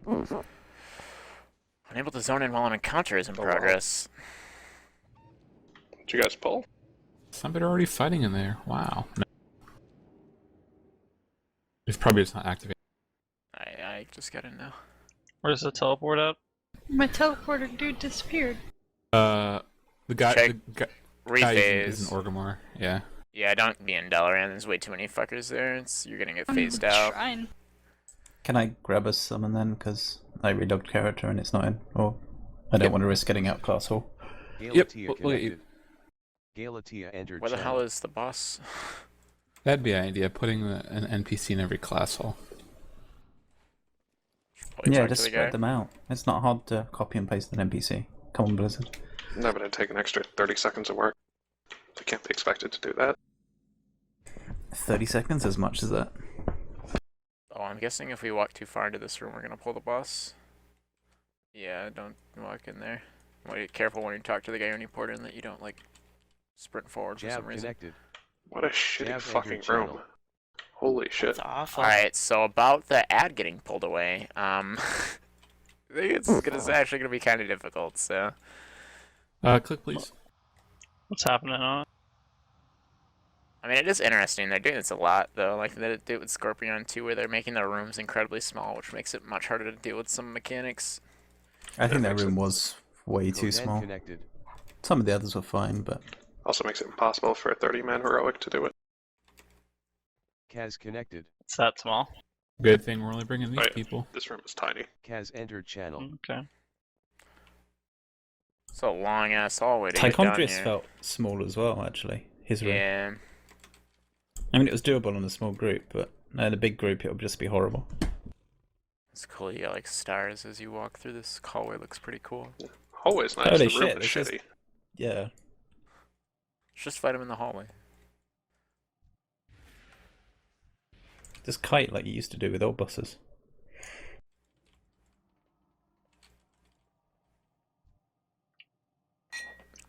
Unable to zone in while an encounter is in progress. Did you guys pull? Somebody already fighting in there. Wow. No. It's probably just not activated. I just got in now. Where's the teleport at? My teleporter dude disappeared. The guy, Check. guy Rephase. is an Orgrimmar. Yeah. Yeah, don't be in Dalaran. There's way too many fuckers there. You're gonna get phased out. Shrine. Can I grab a summon then? Because I relogged character and it's not in. Or I don't want to risk getting out hole. Yep. Look at you. Galatea entered. Where the hell is the boss? That'd be an idea. Putting an NPC in every class hole. Yeah, just spread them out. It's not hard to copy and paste an NPC. Come on, Blizzard. No, but it'd take an extra 30 seconds of work. They can't be expected to do that. 30 seconds? As much as that? Oh, I'm guessing if we walk too far into this room, we're gonna pull the boss. Yeah, don't walk in there. Be careful when you talk to the guy when you port in that you don't, like, sprint forward for some reason. Connected. What a shitty fucking room. Holy shit. That's awful. Alright, so about the ad getting pulled away, I think it's actually gonna be kind of difficult, so... Click, please. What's happening on it? I mean, it is interesting. They're doing this a lot, though. Like, they do it with Scorpion, too, where they're making their rooms incredibly small, which makes it much harder to deal with some mechanics. I think that room was way too small. Connected. Some of the others were fine, but... Also makes it impossible for a 30-man heroic to do it. Kaz connected. It's that small. Good thing we're only bringing these Right. people. This room is tiny. Kaz entered channel. Okay. It's a long-ass hallway to get down Tichondrius here. felt small as well, actually. His room. Yeah. I mean, it was doable on a small group, but in a big group it would just be horrible. It's cool. You got, like, stars as you walk through this hallway. Looks pretty cool. Hallway's nice, Holy the room shit, is this shitty. is- Yeah. Just fight him in the hallway. Just kite like you used to do with old buses.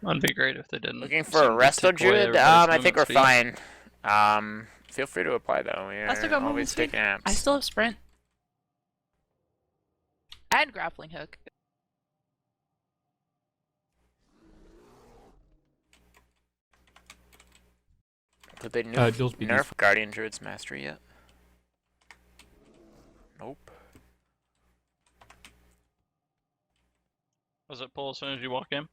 That'd be great if they didn't. Looking for a resto druid? I think we're fine. Feel free to apply, though. I still We're got movement always speed. taking apps. I still have sprint. And grappling hook. Did they Jules beat these. nerf Guardian Druid's Mastery yet? Nope. Does it pull as soon as you walk in?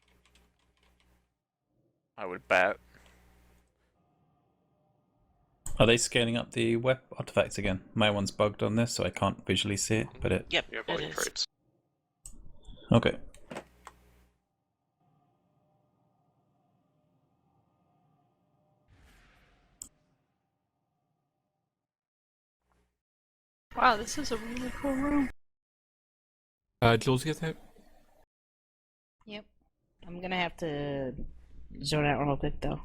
I would bet. Are they scaling up the web artifacts again? My one's bugged on this, so I can't visually see it, but it... Yep, You have it all is. traits. Okay. Wow, this is a really cool room. Jules, get that? Yep. I'm gonna have to zone out real quick though.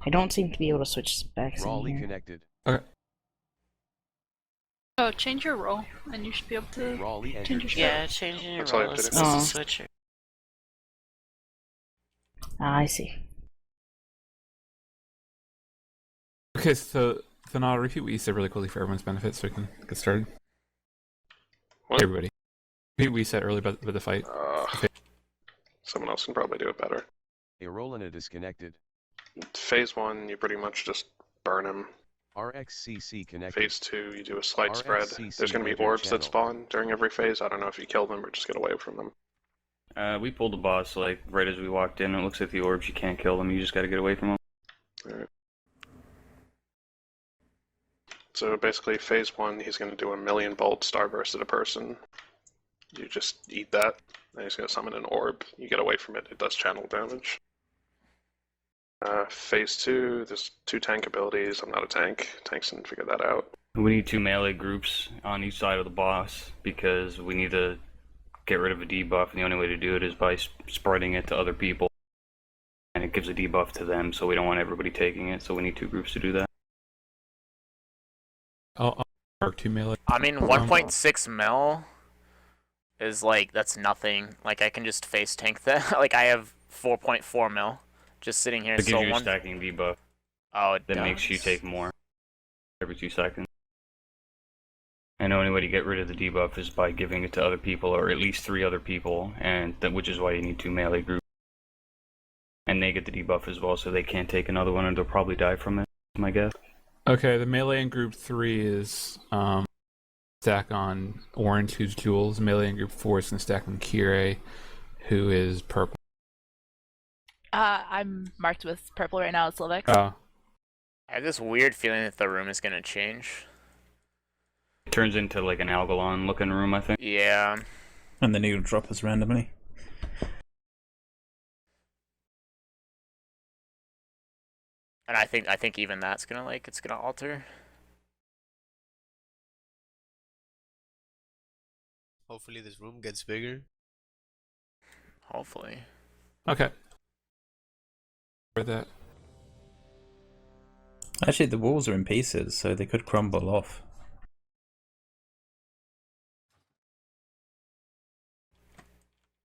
I don't seem to be able to switch specs in Raleigh here. connected. Okay. Oh, change your role, and you should be able to Raleigh change entered your channel. Yeah, changing your That's all you role have to is do. a Oh. switcher. I see. Okay, so now I'll repeat what you said really quickly for everyone's benefit so we can get started. What? Everybody. Repeat what you said earlier about the fight. Someone else can probably do it better. Aroland is connected. Phase 1, you pretty much just burn him. RXCC connected. Phase 2, you do a slight spread. RXCC There's going to be entered orbs that channel. spawn during every phase. I don't know if you kill them or just get away from them. We pulled the boss like right as we walked in. It looks like the orbs, you can't kill them, you just gotta get away from them. Alright. So basically, phase 1, he's going to do a 1,000,000 bolt starburst at a person. You just eat that, and he's going to summon an orb. You get away from it, it does channel damage. Phase 2, there's 2 tank abilities. I'm not a tank. Tanks didn't figure that out. We need 2 melee groups on each side of the boss because we need to get rid of a debuff, and the only way to do it is by spreading it to other people. And it gives a debuff to them, so we don't want everybody taking it, so we need 2 groups to do that. I'll mark 2 melee. I mean, 1.6 mil is like, that's nothing. Like, I can just face tank that. Like, I have 4.4 mil just sitting here. It gives So you a one... stacking debuff Oh, it that does. makes you take more every 2 seconds. And the only way to get rid of the debuff is by giving it to other people, or at least 3 other people, and which is why you need 2 melee groups. And they get the debuff as well, so they can't take another one, and they'll probably die from it, is my guess. Okay, the melee in group 3 is stack on orange, who's Jules. Melee in group 4 is gonna stack on Kirei, who is purple. I'm marked with purple right now. It's Levex. Oh, I have this weird feeling that the room is gonna change. It turns into like an Algalon looking room, I think. Yeah. And then he'll drop us randomly. And I think even that's gonna it's gonna alter. Hopefully this room gets bigger. Hopefully. okay. For that. Actually, the walls are in pieces, so they could crumble off.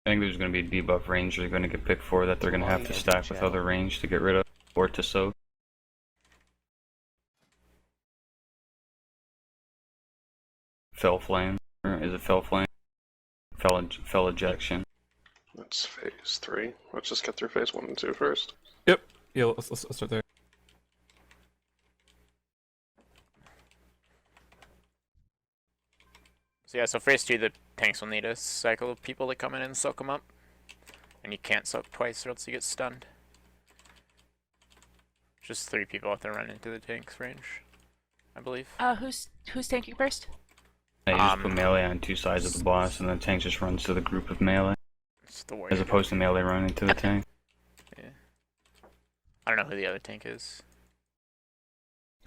I think there's going to be a debuff range they're going to get picked for that they're going to have to stack with other range to get rid of, or to soak. Fell Flame. Or is it Fell Flame? Fell Ejection. That's phase 3. Let's just get through phase 1 and 2 first. Yep. Yeah, let's start there. So yeah, so phase 2, the tanks will need a cycle of people to come in and soak them up. And you can't soak twice or else you get stunned. Just 3 people have to run into the tank's range, I believe. Who's tanking first? You just put melee on 2 sides of the boss, and the tank just runs to the group of melee. It's the warrior. As opposed to melee running to the tank. Yeah. I don't know who the other tank is.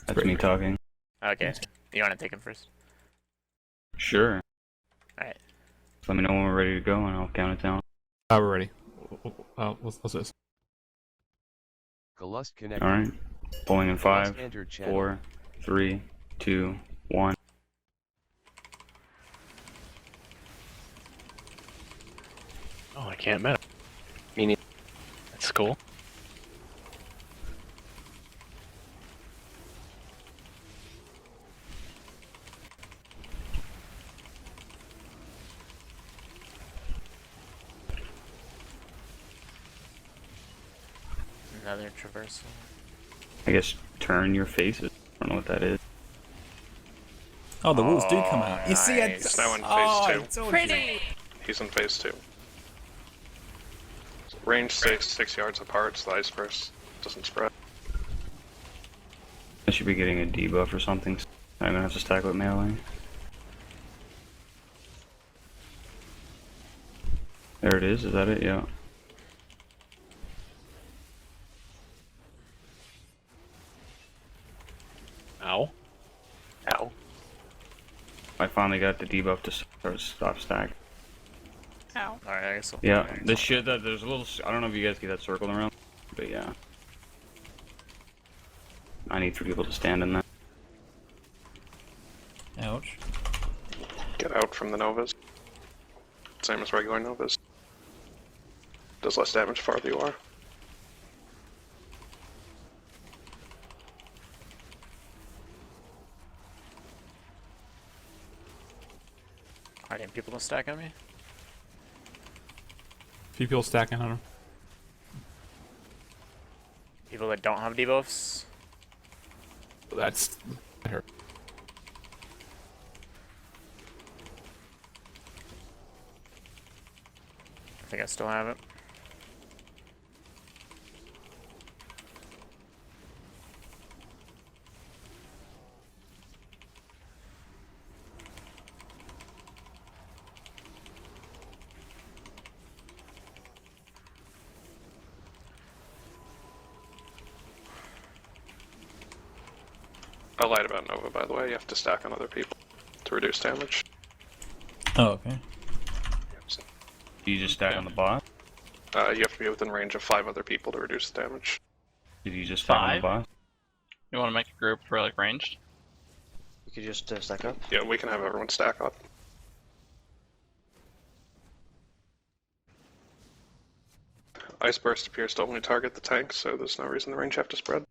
That's me talking. Okay. You want to take him first? Sure. Alright. Let me know when we're ready to go, and I'll count it down. We're ready. What's this? Galust connected. Alright. Pulling in 5, Entered channel. 4, 3, 2, 1. Oh, I can't meta. Meaning, that's cool. Another traversal. I guess turn your faces. I don't know what that is. Oh, the walls do come out. You see, nice. Now in phase I 2. told you. Pretty. He's in phase 2. Range stays 6 yards apart, so the ice burst doesn't spread. I should be getting a debuff or something. I'm gonna have to stack with melee. There it is that it? Yeah. Ow. Ow. I finally got the debuff to stop stack. Ow. Alright, I guess. Yeah, this shit that there's a little. I don't know if you guys get that circle around, but yeah. I need 3 people to stand in that. Ouch. Get out from the Novas. Same as regular Novas. Does less damage the farther you are. Alright, any people to stack on me? Few people stacking on him. People that don't have debuffs? That's her. I think I still have it. I lied about Nova, by the way. You have to stack on other people to reduce damage. Oh, okay. Do you just stack on the boss? You have to be within range of 5 other people to reduce the damage. Did you just stack on the 5? boss? You want to make a group for like ranged? You could just stack up. Yeah, we can have everyone stack up. Ice Burst appears to only target the tank, so there's no reason the range have to spread.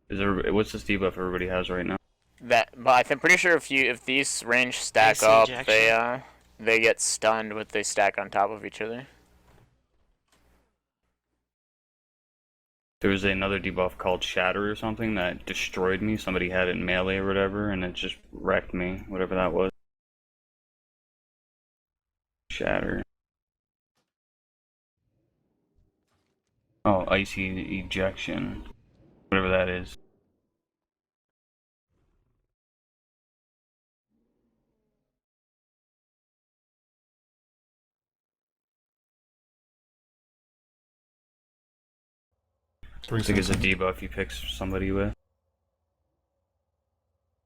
Is there? What's this debuff everybody has right now? But I'm pretty sure if these range stack AC up, ejection. they get stunned when they stack on top of each other. There was another debuff called Shatter or something that destroyed me. Somebody had it in melee or whatever, and it just wrecked me, whatever that was. Shatter. Oh, Icy Ejection. Whatever that is. I think it's a debuff you pick somebody with.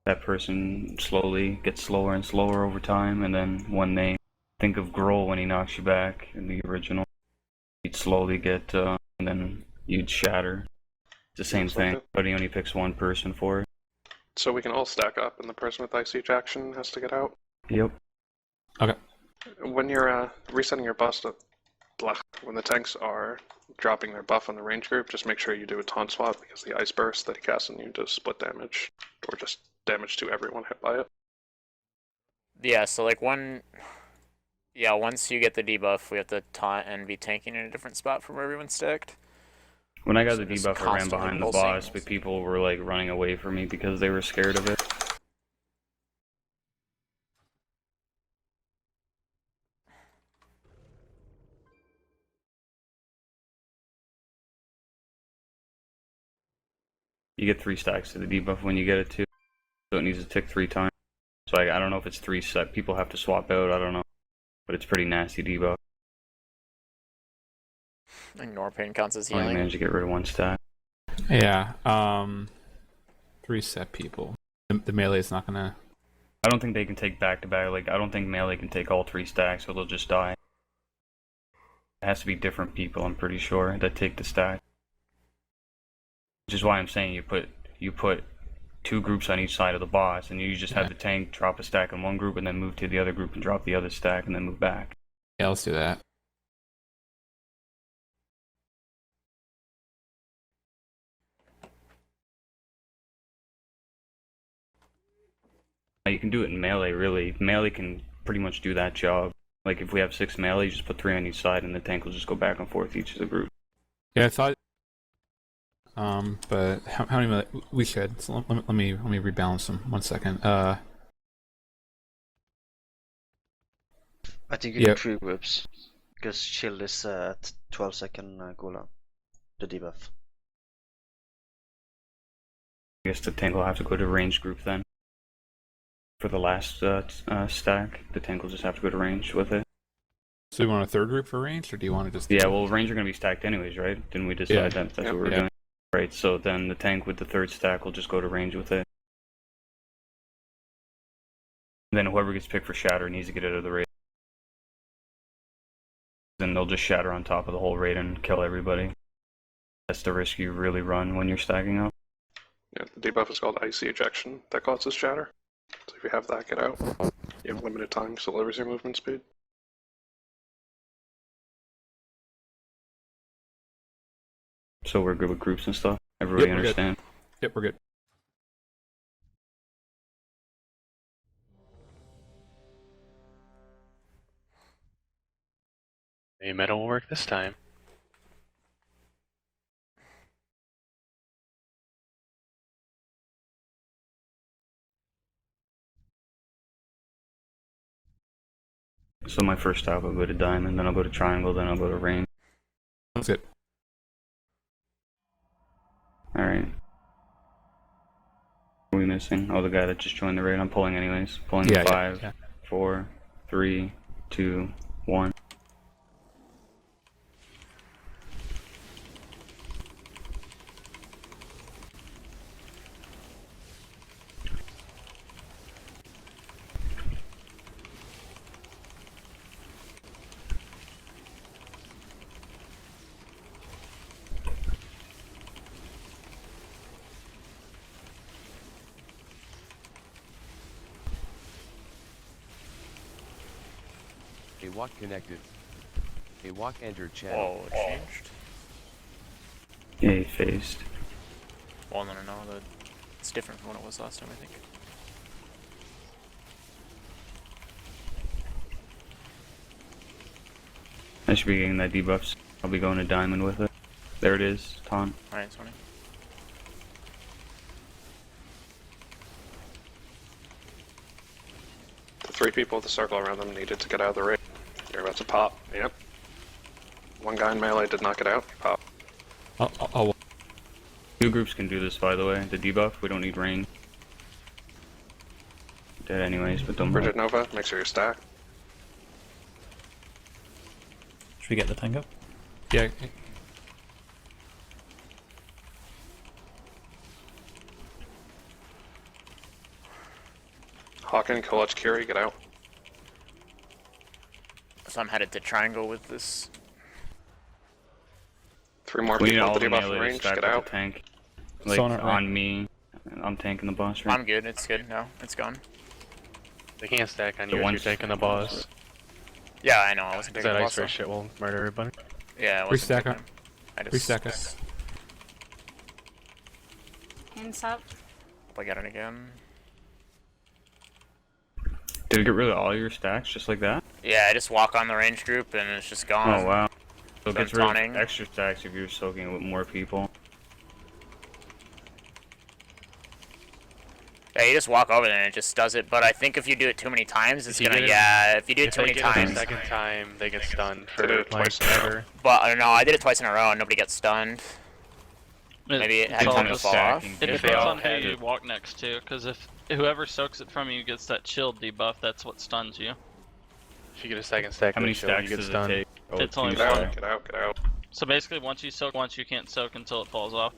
That person slowly gets slower and slower over time, and then when they think of Grohl when he knocks you back in the original, you'd slowly get, and then you'd shatter. It's the same Looks like thing, it. but he only picks one person for it. So we can all stack up, and the person with Icy Ejection has to get out. Yep. When you're resetting your bust up, when the tanks are dropping their buff on the range group, just make sure you do a taunt swap because the ice burst that he casts on you does split damage, or just damage to everyone hit by it. Yeah, so like once you get the debuff, we have to taunt and be tanking in a different spot from where everyone's stacked. When I got So the just debuff, I ran constantly behind the pulsing. boss, but people were like running away from me because they were scared of it. You get 3 stacks to the debuff when you get it too, so it needs to tick 3 times. So I don't know if it's 3 set. People have to swap out. I don't know, but it's pretty nasty debuff. Ignore pain counts as Only healing. managed to get rid of 1 stack. Yeah. 3 set people. The melee is not gonna. I don't think they can take back to back. Like I don't think melee can take all 3 stacks, or they'll just die. It has to be different people. I'm pretty sure that take the stack. Which is why I'm saying you put 2 groups on each side of the boss, and you just have the tank drop a stack in one group, and then move to the other group and drop the other stack, and then move back. Yeah, let's do that. You can do it in melee, really. Melee can pretty much do that job. Like if we have 6 melee, you just put 3 on each side, and the tank will just go back and forth each of the group. Yeah, I thought. But how many melee? We should. So let me rebalance them. 1 second. I think you Yep. need 3 groups. Because shield is at 12-second cooldown. The debuff. I guess the tank will have to go to range group then. For the last stack, the tank will just have to go to range with it. So you want a 3rd group for range, or do you want to just? Yeah, well, range are going to be stacked anyways, right? Didn't we decide that that's what we're doing? Right, so then the tank with the 3rd stack will just go to range with it. And then whoever gets picked for shatter needs to get out of the raid. Then they'll just shatter on top of the whole raid and kill everybody. That's the risk you really run when you're stacking up. Yeah, the debuff is called Icy Ejection. That causes shatter. So if you have that, get out. You have limited time, so it lowers your movement speed. So we're good with groups and stuff? Everybody Yep, we're good. understand? Yep, we're good. Maybe meta will work this time. So my first stop, I'll go to diamond, then I'll go to triangle, then I'll go to range. That's good. Alright. What are we missing? Oh, the guy that just joined the raid. I'm pulling anyways. Pulling Yeah, 5, yeah. 4, 3, 2, 1. A walk connected. A walk entered channel. Whoa, it changed. Yeah, he phased. Well, no, it's different from what it was last time, I think. I should be getting that debuff. I'll be going to diamond with it. There it is, taunt. Alright, 20. The 3 people with the circle around them needed to get out of the raid. You're about to pop. Yep. One guy in melee did not get out. Pop. I'll 2 groups can do this, by the way. The debuff, we don't need rain. Dead anyways, but don't Bridget Nova, make sure you stack. Should we get the tank up? yeah. Hawken, Kolach, Kiri, get out. So I'm headed to triangle with this. 3 more We need people all with the the debuff melee in to range, stack get with out. the tank. Like, Sonar, right. on me. I'm tanking the boss right I'm good, it's good. No, it's gone. They can't stack on The you if one- you're taking the boss. Yeah, I know, I wasn't Because taking that the ice boss. though. bear shit will murder everybody. Yeah, I wasn't Restack taking up. him. I just Restack us. Hands up. Hope I get it again. Did it get rid of all your stacks just like that? Yeah, I just walk on the range group and it's just gone. Oh wow. So it Then gets rid of taunting. extra stacks if you're soaking with more people. Yeah, you just walk over there and it just does it. But I think if you do it too many times, it's If you gonna. get it- Yeah, if you do it If too they many get it times. the second time, they get stunned for Did it like twice in a row. ever. But I don't know. I did it twice in a row and nobody gets stunned. Maybe it had It's all time to just fall off. stacking. It If depends they on who all you walk next to, because if whoever soaks it from you gets that shield debuff, that's what stuns you. If you get a second stack, How many stacks you get does it stunned. take? Oh, It's only 2 Get out, stacks. get out, get out. So basically, once you soak once, you can't soak until it falls off.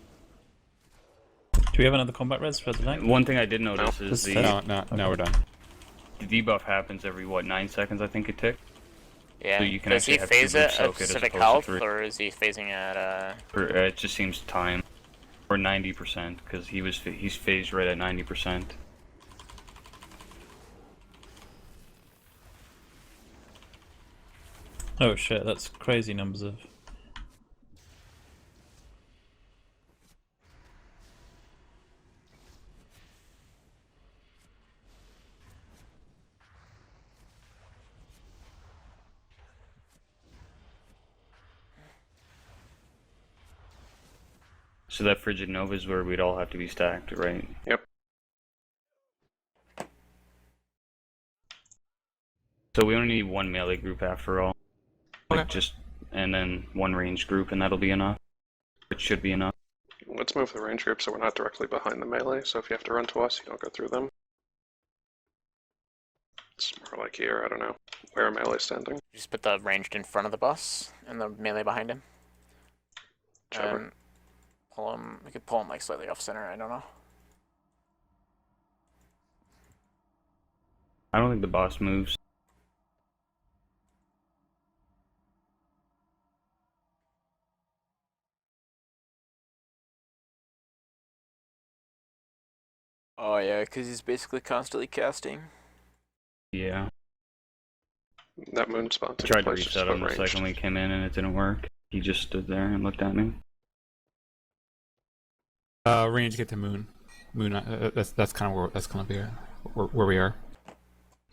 Do we have another combat res for the tank? One thing I did notice This is the Now we're done. debuff happens every what 9 seconds I think it ticks. Yeah. So you can Does he actually have phase two it groups at soak it as specific opposed to health, 3. or is he phasing at Or, it just seems time. Or 90% because he's phased right at 90%. Oh shit, that's crazy numbers of. So that Frigid Nova is where we'd all have to be stacked, right? Yep. So we only need 1 melee group after all. Like Okay. just and then 1 range group and that'll be enough. It should be enough. Let's move the range group so we're not directly behind the melee, so if you have to run to us, you don't go through them. It's more like here, I don't know. Where are melee standing? just put the ranged in front of the bus and the melee behind him? Whichever. And pull him. We could pull him like slightly off center. I don't know. I don't think the boss moves. Oh yeah, because he's basically constantly casting. Yeah. That moon spot took Tried to place just reset him about the ranged. second we came in and it didn't work. He just stood there and looked at me. Range get to moon. Moon. That's kind of where we are.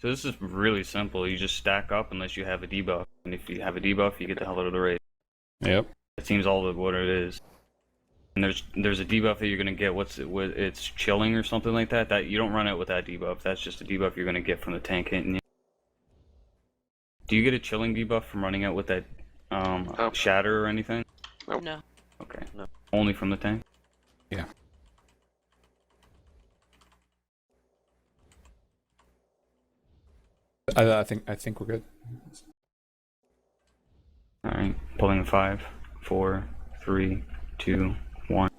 So this is really simple. You just stack up unless you have a debuff. And if you have a debuff, you get the hell out of the raid. Yep. It seems all of what it is. And there's a debuff that you're gonna get. It's chilling or something like that. That you don't run it with that debuff. That's just a debuff you're gonna get from the tank hitting you. Do you get a chilling debuff from running out with that shatter or anything? Nope. No. Okay. No. Only from the tank. Yeah. I think we're good. All right. Pulling a 5, 4, 3, 2, 1.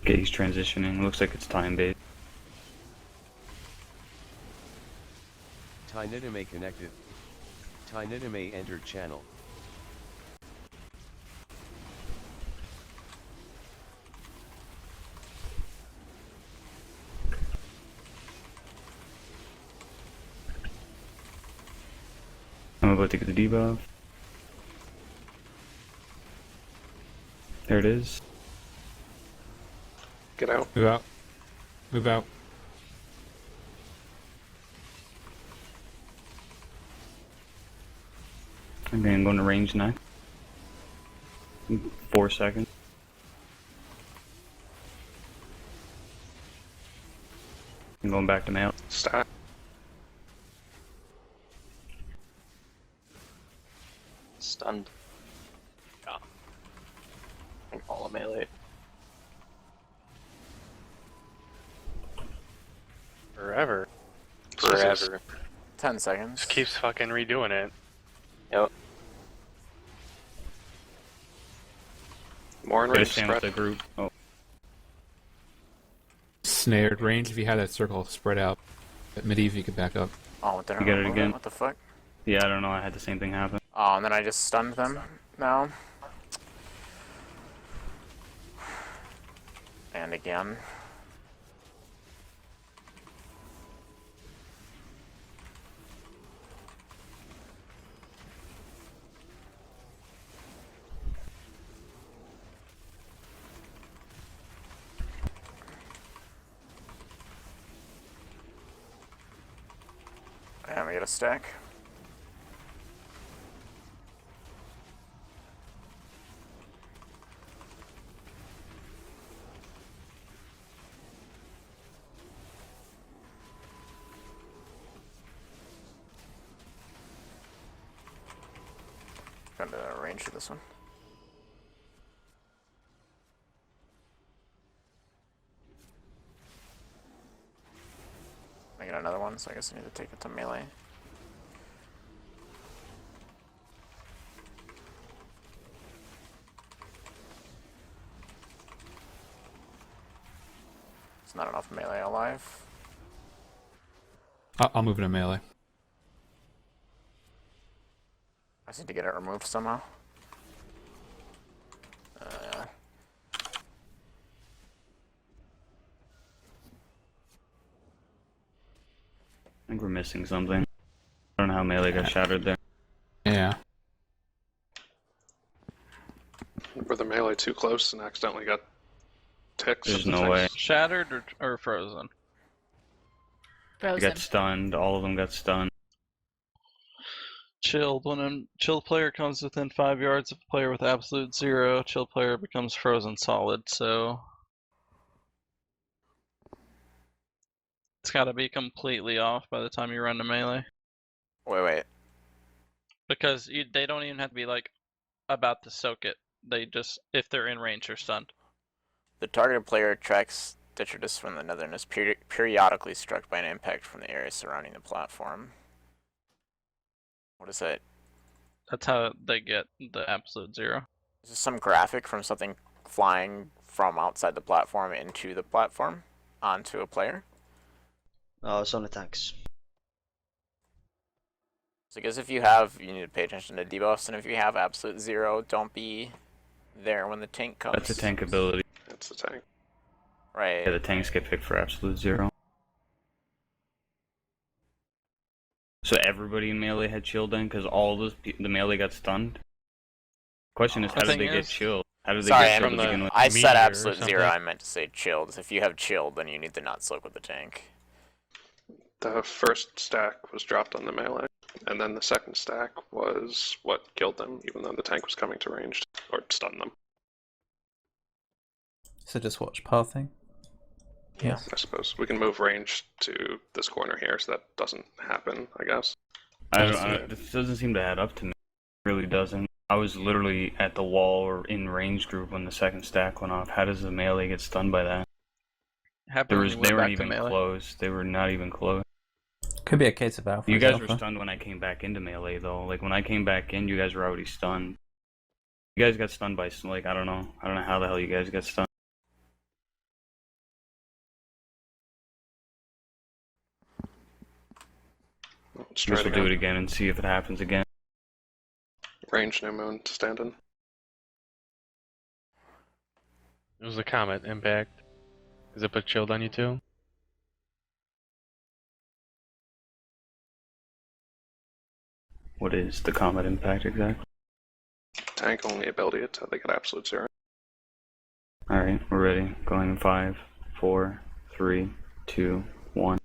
Okay, he's transitioning. Looks like it's time based. Tynidame connected. Tynidame entered channel. I'm about to get the debuff. There it is. Get out. Move out. Move out. I'm gonna go into range next. 4 seconds. I'm going back to mail. Stack. Stunned. Yeah. I'm all melee. Forever. Forever. 10 seconds. Just keeps fucking redoing it. Yep. More in Gotta range stand with spread. the group. Oh, Snared range. If you had that circle spread out, at medieval you could back up. Oh, what the hell? You got it again? What the fuck? yeah, I don't know. I had the same thing happen. Oh, and then I just stunned them now. And again. And we get a stack. Got to range for this one. I get another one, so I guess I need to take it to melee. It's not enough melee alive. I'll move into melee. I just need to get it removed somehow. I think we're missing something. I don't know how melee got shattered there. Yeah. Were the melee too close and accidentally got ticks? There's no way. Shattered or frozen? They Frozen. got stunned. All of them got stunned. Chilled. When a chilled player comes within 5 yards of a player with absolute 0, chilled player becomes frozen solid, so it's gotta be completely off by the time you run to melee. Wait. Because they don't even have to be like about to soak it. They just, if they're in range, are stunned. The targeted player tracks detritus from the nether and is periodically struck by an impact from the area surrounding the platform. What is it? That's how they get the absolute 0. Is this some graphic from something flying from outside the platform into the platform onto a player? No, it's only tanks. So I guess if you have, you need to pay attention to debuffs, and if you have absolute 0, don't be there when the tank comes. That's a tank ability. That's the tank. Right. Yeah, the tanks get picked for absolute 0. So everybody in melee had chilled then, because all those the melee got stunned. Question is, how did they get chilled? How did they Sorry, get chilled to begin with? I said absolute 0. I meant to say chilled. If you have chilled, then you need to not soak with the tank. The first stack was dropped on the melee, and then the second stack was what killed them, even though the tank was coming to ranged, or stunned them. So just watch pathing. Yeah. I suppose we can move range to this corner here, so that doesn't happen, I guess. This doesn't seem to add up to me. It really doesn't. I was literally at the wall or in range group when the second stack went off. How does the melee get stunned by that? They weren't even close. They were not even close. Could be a case of alpha. You guys alpha. were stunned when I came back into melee, though. Like when I came back in, you guys were already stunned. You guys got stunned by like I don't know how the hell you guys got stunned. Let's try Guess it we'll do it again. again and see if it happens again. Range new moon to stand in. It was a comet impact. Does it put chilled on you too? What is the combat impact exactly? Tank only ability until they get absolute 0. Alright, we're ready. Going in 5, 4, 3, 2, 1.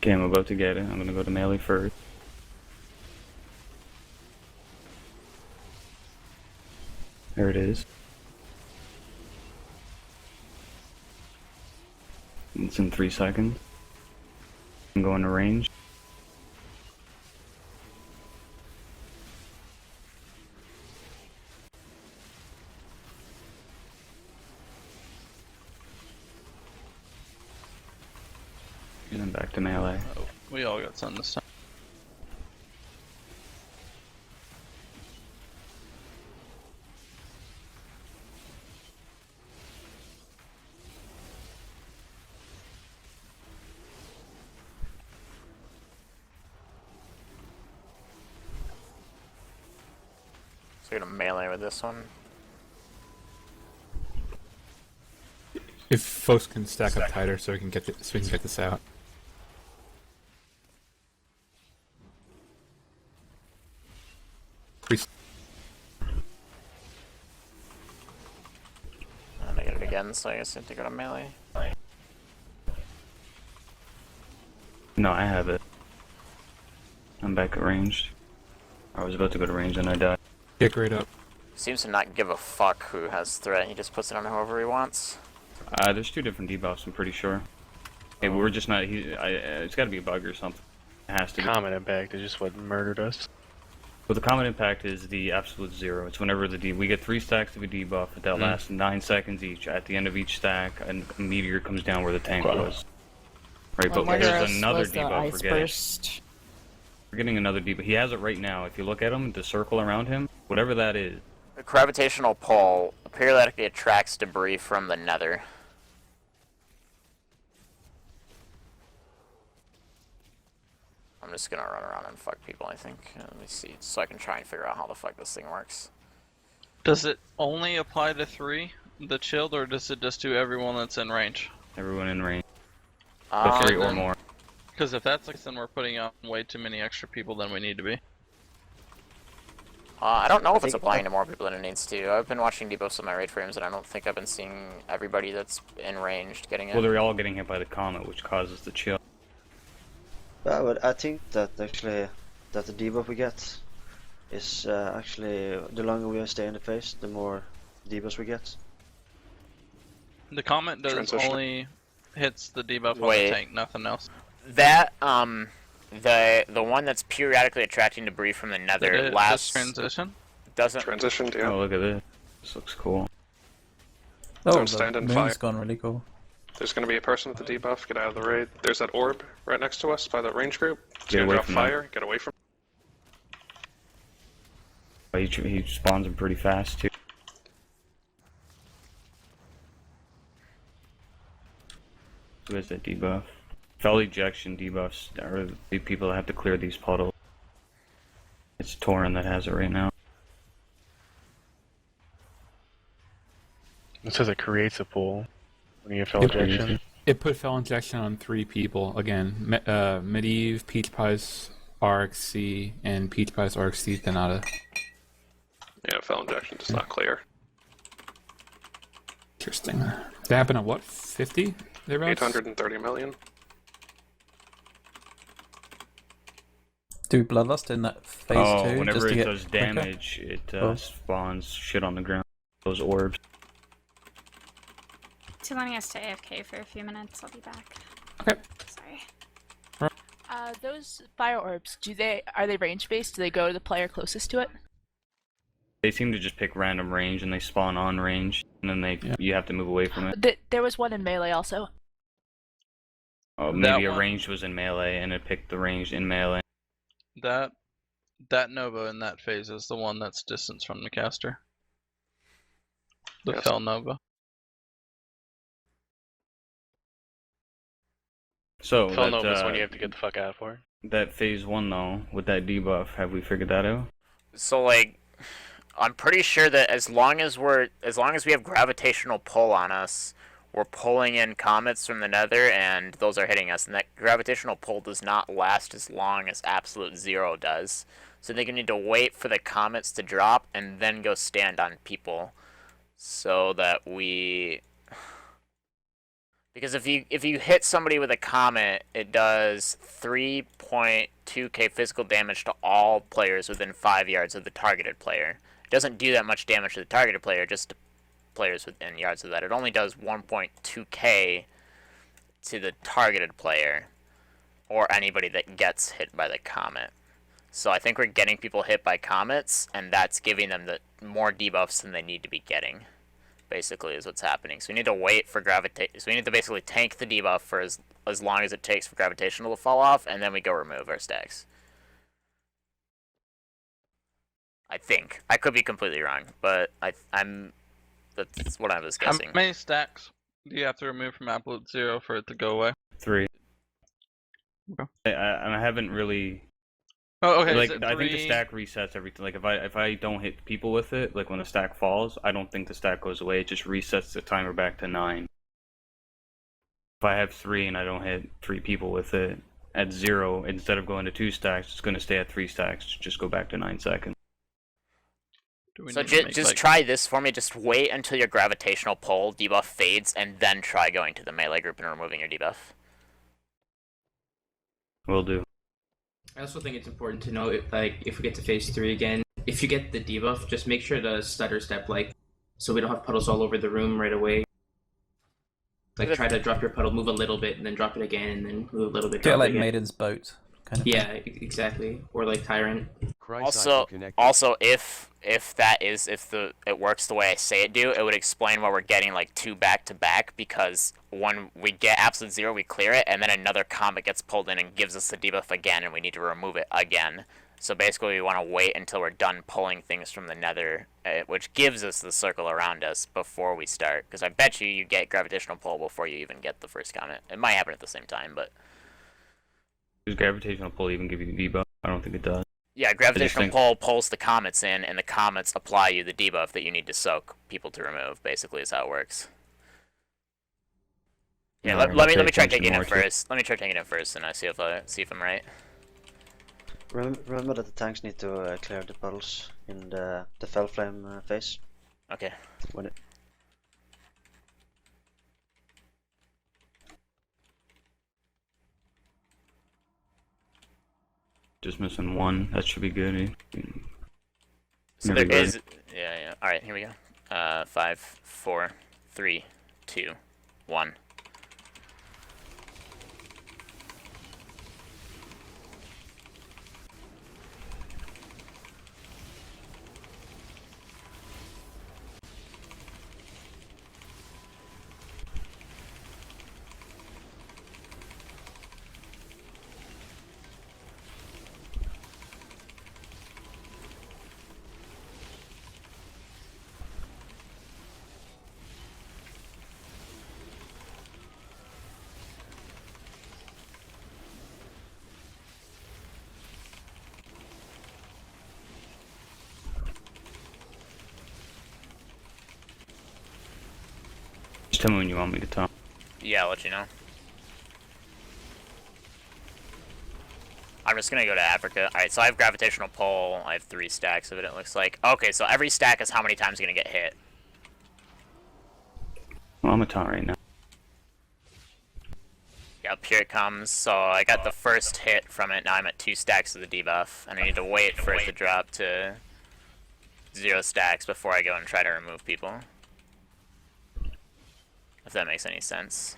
Okay, I'm about to get it. I'm gonna go to melee first. There it is. It's in 3 seconds. I'm going to range. And then back to melee. Oh, we all got some this time. So you're gonna melee with this one. If folks can stack up tighter, so we can get this out. And I get it again, so I guess I have to go to melee. No, I have it. I'm back at ranged. I was about to go to range and I died. Kick right up. Seems to not give a fuck who has threat. He just puts it on whoever he wants. There's 2 different debuffs, I'm pretty sure. Hey, we're just not. It's got to be a bug or something. It has to be. Common impact is just what murdered us. But the common impact is the absolute 0. It's whenever we get 3 stacks of a debuff that lasts 9 seconds each. At the end of each stack, a meteor comes down where the tank was. Right, but there's another debuff we're getting. We're getting another debuff. He has it right now. If you look at him, the circle around him, whatever that is. The gravitational pull periodically attracts debris from the nether. I'm just gonna run around and fuck people, I think. Let me see, so I can try and figure out how the fuck this thing works. Does it only apply to 3, the chilled, or does it just do everyone that's in range? Everyone in range. But 3 or more. Because if that's like, then we're putting out way too many extra people than we need to be. I don't know if it's applying to more people than it needs to. I've been watching debuffs on my raid frames, and I don't think I've been seeing everybody that's in ranged getting it. Well, they're all getting hit by the comet, which causes the chill. But I think that actually that the debuff we get is actually the longer we stay in the phase, the more debuffs we get. The comment does Transition. only hits the debuff on Wait. the tank, nothing else. That, the one that's periodically attracting debris from the nether Did it lasts... just transition? Doesn't... Transitioned, yeah. Oh, look at this. This looks cool. Oh, Don't the stand in moon's fire. gone really cool. There's going to be a person with the debuff. Get out of the raid. There's that orb right next to us by that range group. It's Get going to away drop from fire. Get away from He spawns them pretty fast, too. Who has that debuff? Fell ejection debuffs are the people that have to clear these puddles. It's Torin that has it right now. It says it creates a pool when you get fell ejection. It put fell injection on 3 people again. Medivh, Peach Pies, RXC, and Peach Pies RXC Thanata. Yeah, fell injection does not clear. Interesting. That happened at what? 50? Thereabouts? 830 million. Do Bloodlust in that phase 2 whenever just to it get does quicker? damage, it spawns shit on the ground. Those orbs. Too letting us to AFK for a few minutes. I'll be back. Okay. Sorry. Those fire orbs, are they range based? Do they go to the player closest to it? They seem to just pick random range and they spawn on range, and then you have to move away from it. There was one in melee also. Oh, maybe a range was in melee and it picked the range in melee. That Nova in that phase is the one that's distance from the caster. The Yes. Fell Nova. So Fell that, Nova's when you have to get the fuck out for. that phase 1 though, with that debuff, have we figured that out? So like, I'm pretty sure that as long as we have gravitational pull on us, we're pulling in comets from the nether, and those are hitting us. And that gravitational pull does not last as long as absolute zero does. So I think you need to wait for the comets to drop and then go stand on people, so that we. Because if you hit somebody with a comet, it does 3.2k physical damage to all players within 5 yards of the targeted player. It doesn't do that much damage to the targeted player, just to players within yards of that. It only does 1.2k to the targeted player, or anybody that gets hit by the comet. So I think we're getting people hit by comets, and that's giving them the more debuffs than they need to be getting. Basically, is what's happening. So we need to wait for gravitation. So we need to basically tank the debuff for as long as it takes for gravitational to fall off, and then we go remove our stacks. I think. I could be completely wrong, but that's what I was guessing. How many stacks do you have to remove from absolute zero for it to go away? 3. Okay. I haven't really. Oh, okay. Like, is it I think the 3? stack resets everything. Like if I don't hit people with it, like when the stack falls, I don't think the stack goes away. It just resets the timer back to 9. If I have 3 and I don't hit 3 people with it at 0, instead of going to 2 stacks, it's going to stay at 3 stacks. Just go back to 9 seconds. So just try this for me. Just wait until your gravitational pull debuff fades, and then try going to the melee group and removing your debuff. Will do. I also think it's important to know if we get to phase 3 again, if you get the debuff, just make sure to stutter step so we don't have puddles all over the room right away. Like try to drop your puddle, move a little bit, and then drop it again, and then move a little bit. Do it like again. Maiden's Boat kind of. Yeah, exactly. Or like Tyrant. Also, if it works the way I say it do, it would explain why we're getting like 2 back to back, because when we get absolute zero, we clear it, and then another comet gets pulled in and gives us the debuff again, and we need to remove it again. So basically, we want to wait until we're done pulling things from the nether, which gives us the circle around us before we start. Because I bet you get gravitational pull before you even get the first comet. It might happen at the same time, but. Does gravitational pull even give you the debuff? I don't think it does. Yeah, gravitational pull pulls the comets in, and the comets apply you the debuff that you need to soak people to remove. Basically, is how it works. Yeah, let me try taking it first. Let me try taking it first, and I see if I'm right. Remember that the tanks need to clear the puddles in the fell flame phase. Okay. When it. Just missing 1. That should be good. So there is. Yeah. All right, here we go. 5, 4, 3, 2, 1. Just tell me when you want me to talk. Yeah, I'll let you know. I'm just gonna go to Africa. Alright, so I have gravitational pull. I have 3 stacks of it, it looks like. Okay, so every stack is how many times you're gonna get hit. Well, I'm a taunt right now. Yep, here it comes. So I got the first hit from it. Now I'm at 2 stacks of the debuff, and I need to wait for it to drop to 0 stacks before I go and try to remove people. If that makes any sense.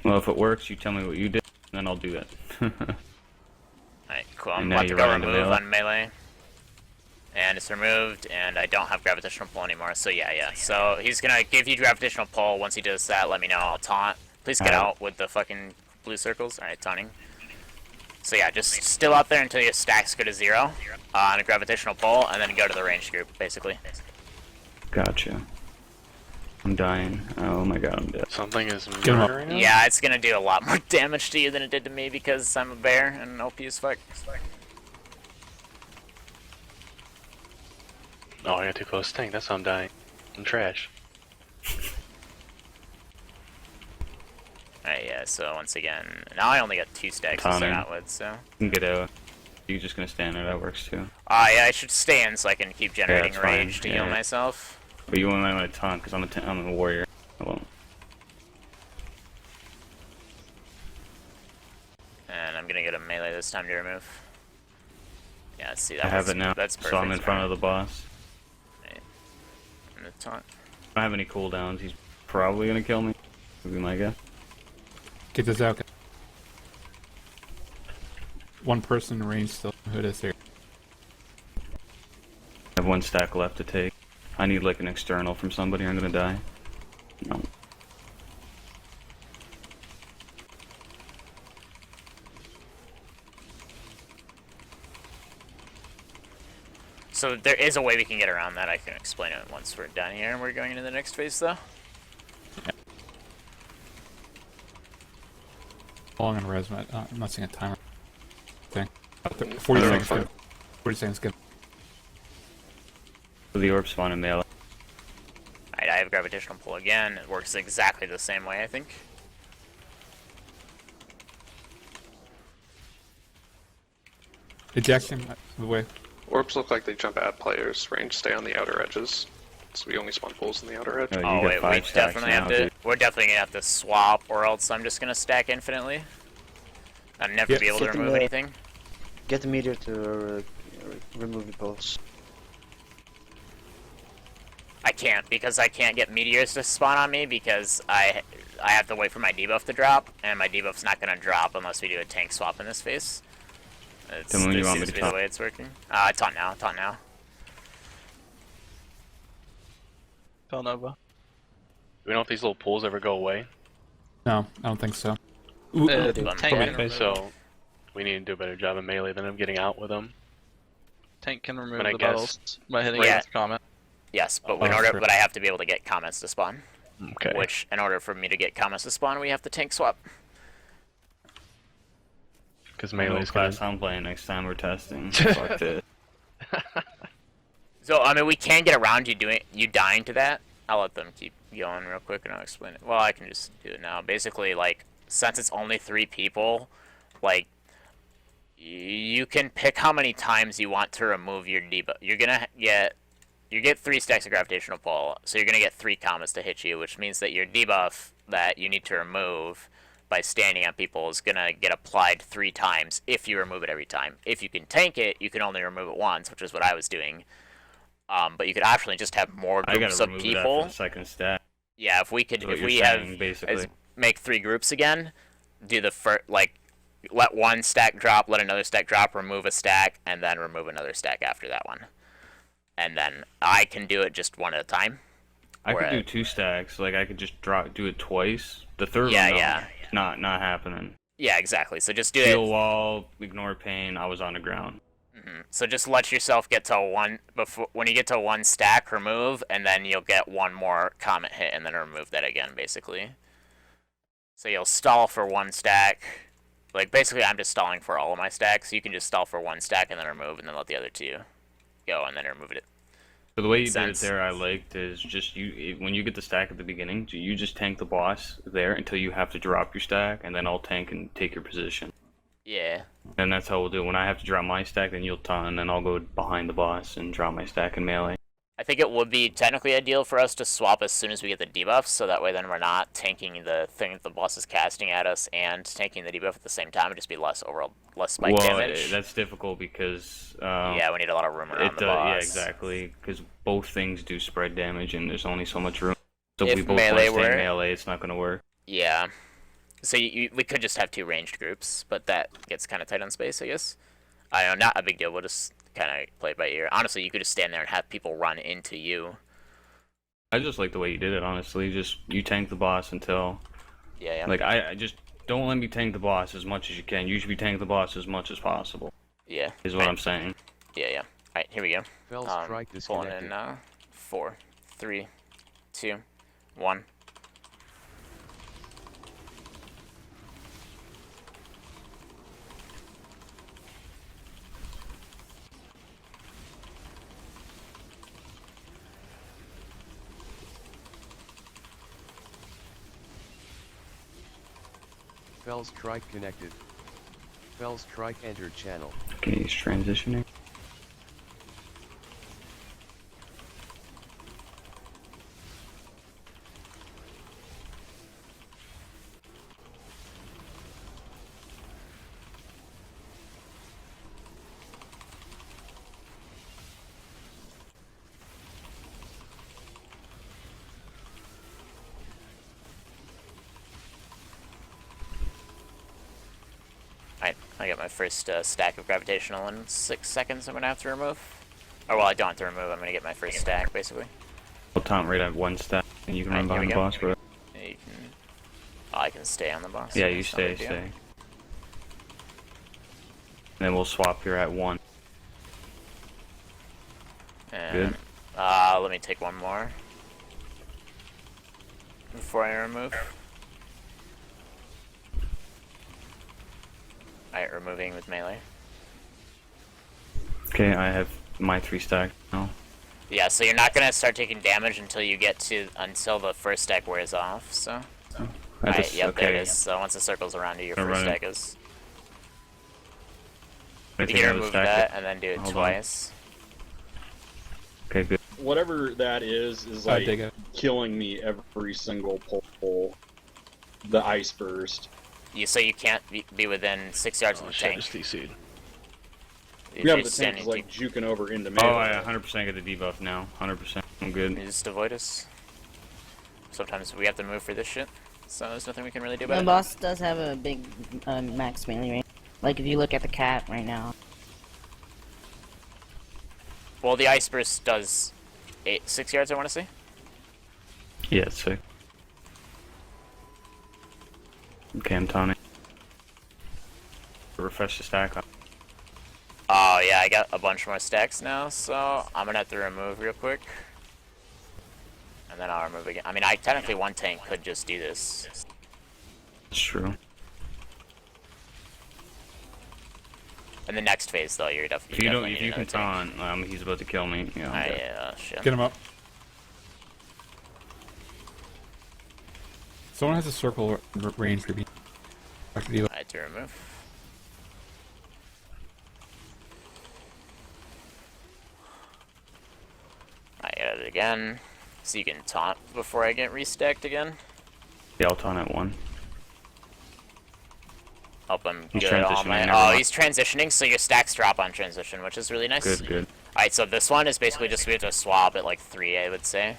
Well, if it works, you tell me what you did, and then I'll do it. Alright, cool. I'm about to go remove on melee. And it's removed, and I don't have gravitational pull anymore, so yeah. So he's gonna give you gravitational pull. Once he does that, let me know, I'll taunt. Please get out with the fucking blue circles. Alright, taunting. So yeah, just still out there until your stacks go to 0 on a gravitational pull, and then go to the ranged group, basically. Gotcha. I'm dying. Oh my god, I'm dead. Something is him up. murdering him? Yeah, it's gonna do a lot more damage to you than it did to me because I'm a bear and OP as fuck. Oh, I got too close to tank. That's how I'm dying. I'm trash. Alright, yeah, so once again, now I only got 2 stacks to start out with, so. You can get out. You're just gonna stand there, that works too. Yeah, I should stay in so I can keep generating that's fine. rage to heal myself. But you might want to taunt, because I'm a warrior. I won't. And I'm gonna get a melee this time to remove. Yeah, see that I have it now, that's perfect. so I'm in front of the boss. Right. I'm gonna taunt. I don't have any cooldowns, he's probably gonna kill me. Would be my guess. Get this out. One person in range still. Who it is here? I have 1 stack left to take. I need like an external from somebody or I'm gonna die. No. So there is a way we can get around that. I can explain it once we're done here and we're going into the next phase though. Long on res, I'm not seeing a timer. Thing. 40 seconds good. 40 seconds good. So the orb spawn in melee. Alright, I have gravitational pull again. It works exactly the same way, I think. Ejection, the way. Orbs look like they jump at players. Range stay on the outer edges. So we only spawn pulls in the outer edge. Oh wait, we definitely have to. We're definitely gonna have to swap, or else I'm just gonna stack infinitely. I'd never be able to remove anything. Get the meteor to remove the pulse. I can't, because I can't get meteors to spawn on me because I have to wait for my debuff to drop, and my debuff's not gonna drop unless we do a tank swap in this phase. Tell me when you want me seems to to be taunt. the way it's working. Taunt now, taunt now. Villanova. Do we know if these little pools ever go away? No, I don't think so. So we need to do a better job of melee than I'm getting out with them. Tank can remove But I the guess- battles by hitting Yeah. against comment. Yes, but but I have to be able to get comments to spawn. Okay. Which, in order for me to get comments to spawn, we have to tank swap. Because Melee's class I'm playing next time we're testing. Fuck this. So I mean, we can get around you dying to that. I'll let them keep going real quick, and I'll explain it. Well, I can just do it now. Basically, like, since it's only 3 people, like, you can pick how many times you want to remove your debuff. You get 3 stacks of gravitational pull, so you're gonna get 3 comments to hit you, which means that your debuff that you need to remove by standing on people is gonna get applied 3 times if you remove it every time. If you can tank it, you can only remove it once, which is what I was doing. But you could actually just have more groups of people. The second stack. Yeah, if we could, What if you're we saying, have basically. make 3 groups again, do the first, like, let 1 stack drop, let another stack drop, remove a stack, and then remove another stack after that one. And then I can do it just 1 at a time. I could do 2 stacks. Like I could just do it twice. The third Yeah, one, no, yeah. not happening. Yeah, exactly. So just do Heal it. wall, ignore pain. I was on the ground. So just let yourself get to 1 before. When you get to 1 stack, remove, and then you'll get 1 more comment hit, and then remove that again, basically. So you'll stall for 1 stack. Like basically, I'm just stalling for all of my stacks. You can just stall for 1 stack and then remove, and then let the other 2 go, and then remove it. So the way you Makes did it sense. there, I liked, is just when you get the stack at the beginning, you just tank the boss there until you have to drop your stack, and then I'll tank and take your position. Yeah. And that's how we'll do it. When I have to drop my stack, then you'll taunt, and then I'll go behind the boss and drop my stack in melee. I think it would be technically ideal for us to swap as soon as we get the debuffs, so that way then we're not tanking the thing that the boss is casting at us and tanking the debuff at the same time. It'd just be less spike damage. That's difficult because yeah, we need a lot of room around the boss. Yeah, exactly. Because both things do spread damage, and there's only so much room. So If we both melee want to stay were- melee, it's not going to work. Yeah. So we could just have 2 ranged groups, but that gets kind of tight on space, I guess. I don't know, not a big deal. We'll just kind of play it by ear. Honestly, you could just stand there and have people run into you. I just like the way you did it, honestly. Just you tank the boss until. Yeah. Like I just don't let me tank the boss as much as you can. You should be tanking the boss as much as possible. Yeah. Is what I'm saying. Yeah. Alright, here we go. Fell strike Pulling disconnected. in 4, 3, 2, 1. Fell strike connected. Fell strike entered channel. Okay, he's transitioning. Alright, I got my first stack of gravitational in 6 seconds I'm going to have to remove. Or, well, I don't have to remove, I'm going to get my first stack, basically. I'll taunt right at 1 step, and you can run Alright, behind the boss for it. Yeah, you can... Oh, I can stay on the boss. Yeah, so you it's not a stay, big deal. stay. And then we'll swap here at 1. And, Good. let me take one more. Before I remove. Alright, removing with melee. Okay, I have my 3 stack now. Yeah, so you're not gonna start taking damage until you get to until the first stack wears off. So, alright, yep, there it is. So once it circles around you, your first stack is. You can remove that and then do it twice. Okay, good. Whatever that is like killing me every single pull. The ice burst. So you can't be within 6 yards of the tank. Yeah, but the tank is like juking over into melee. Oh, I 100% get the debuff now. 100%. I'm good. You just avoid us. Sometimes we have to move for this shit, so there's nothing we can really do about The it. boss does have a big max melee range. Like if you look at the cat right now. Well, the ice burst does 6 yards, I want to say. Yeah, it's sick. Okay, I'm taunting. Refresh the stack. Oh yeah, I got a bunch more stacks now, so I'm gonna have to remove real quick. And then I'll remove again. I mean, technically one tank could just do this. That's true. In the next phase, though, you're definitely. If you can taunt, he's about to kill me. Yeah. Yeah, shit. Get him up. Someone has a circle range for me. I had to remove. I got it again. So you can taunt before I get restacked again. Yeah, I'll taunt at 1. Help him He's good all transitioning my... now. Oh, he's transitioning, so your stacks drop on transition, which is really nice. Good. Alright, so this one is basically just we have to swap at like 3, I would say.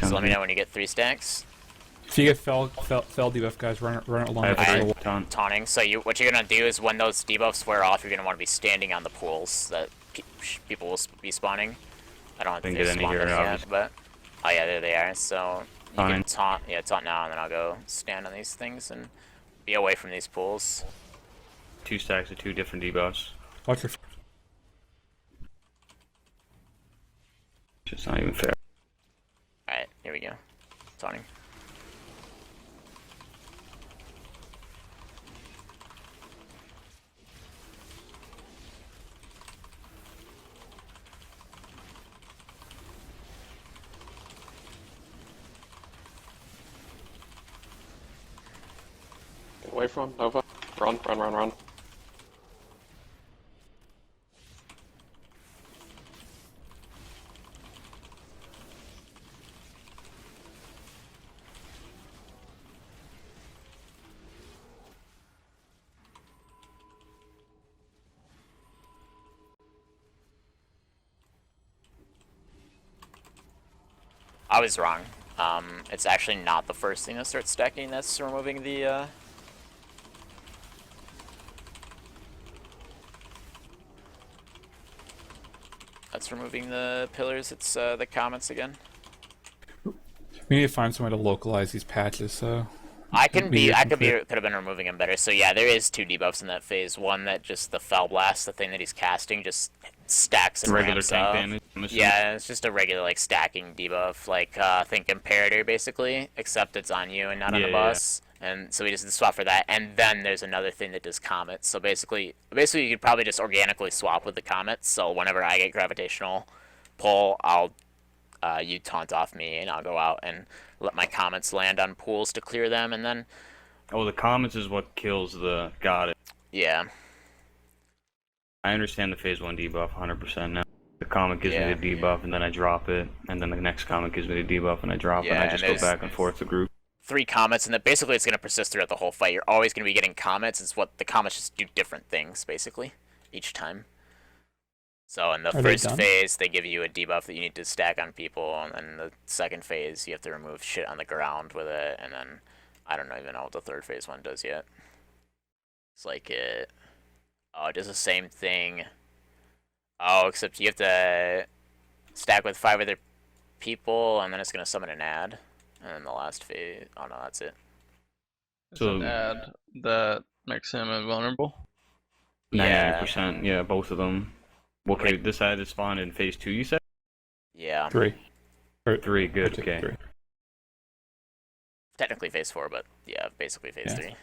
So let me know when you get 3 stacks. If you get fell debuff, guys, run it along the circle. Taunting. So what you're gonna do is when those debuffs wear off, you're gonna want to be standing on the pools that people will be spawning. I don't think they've spawned yet, but oh yeah, there they are. So you can taunt. Yeah, taunt now, and then I'll go stand on these things and be away from these pools. 2 stacks of 2 different debuffs. Watch your. It's not even fair. Alright, here we go. Taunting. Get away from Nova. Run. I was wrong. It's actually not the first thing that starts stacking that's removing the, That's removing the pillars. It's the comments again. We need to find some way to localize these patches, so. Could have been removing him better. So yeah, there is 2 debuffs in that phase. One that just the Fell Blast, the thing that he's casting, just stacks and Regular ramps tank up. damage. Yeah, it's just a regular like stacking debuff, like think Imperator basically, except it's on you and not on the boss. And so we just swap for that. And then there's another thing that does comets. So basically you could probably just organically swap with the comets. So whenever I get gravitational pull, you taunt off me and I'll go out and let my comets land on pools to clear them, and then... Oh, the comets is what kills the goddess. Yeah. I understand the phase 1 debuff 100% now. The comet gives me the debuff, and then I drop it, and then the next comet gives me the debuff, and I drop it, and I just go back and forth the group. 3 comets, and that basically it's going to persist throughout the whole fight. You're always going to be getting comets. It's what the comets just do different things, basically, each time. So in the first phase, they give you a debuff that you need to stack on people, and then the second phase, you have to remove shit on the ground with it, and then I don't even know what the third phase one does yet. It's like it does the same thing. Oh, except you have to stack with 5 other people, and then it's going to summon an ad. And then the last phase, oh no, that's it. So an ad that makes him invulnerable? 99%, yeah, both of them. Okay, this ad is spawned in phase 2, you said? Yeah. 3. 3, good, okay. 3. Technically phase 4, but yeah, basically phase 3. I mean,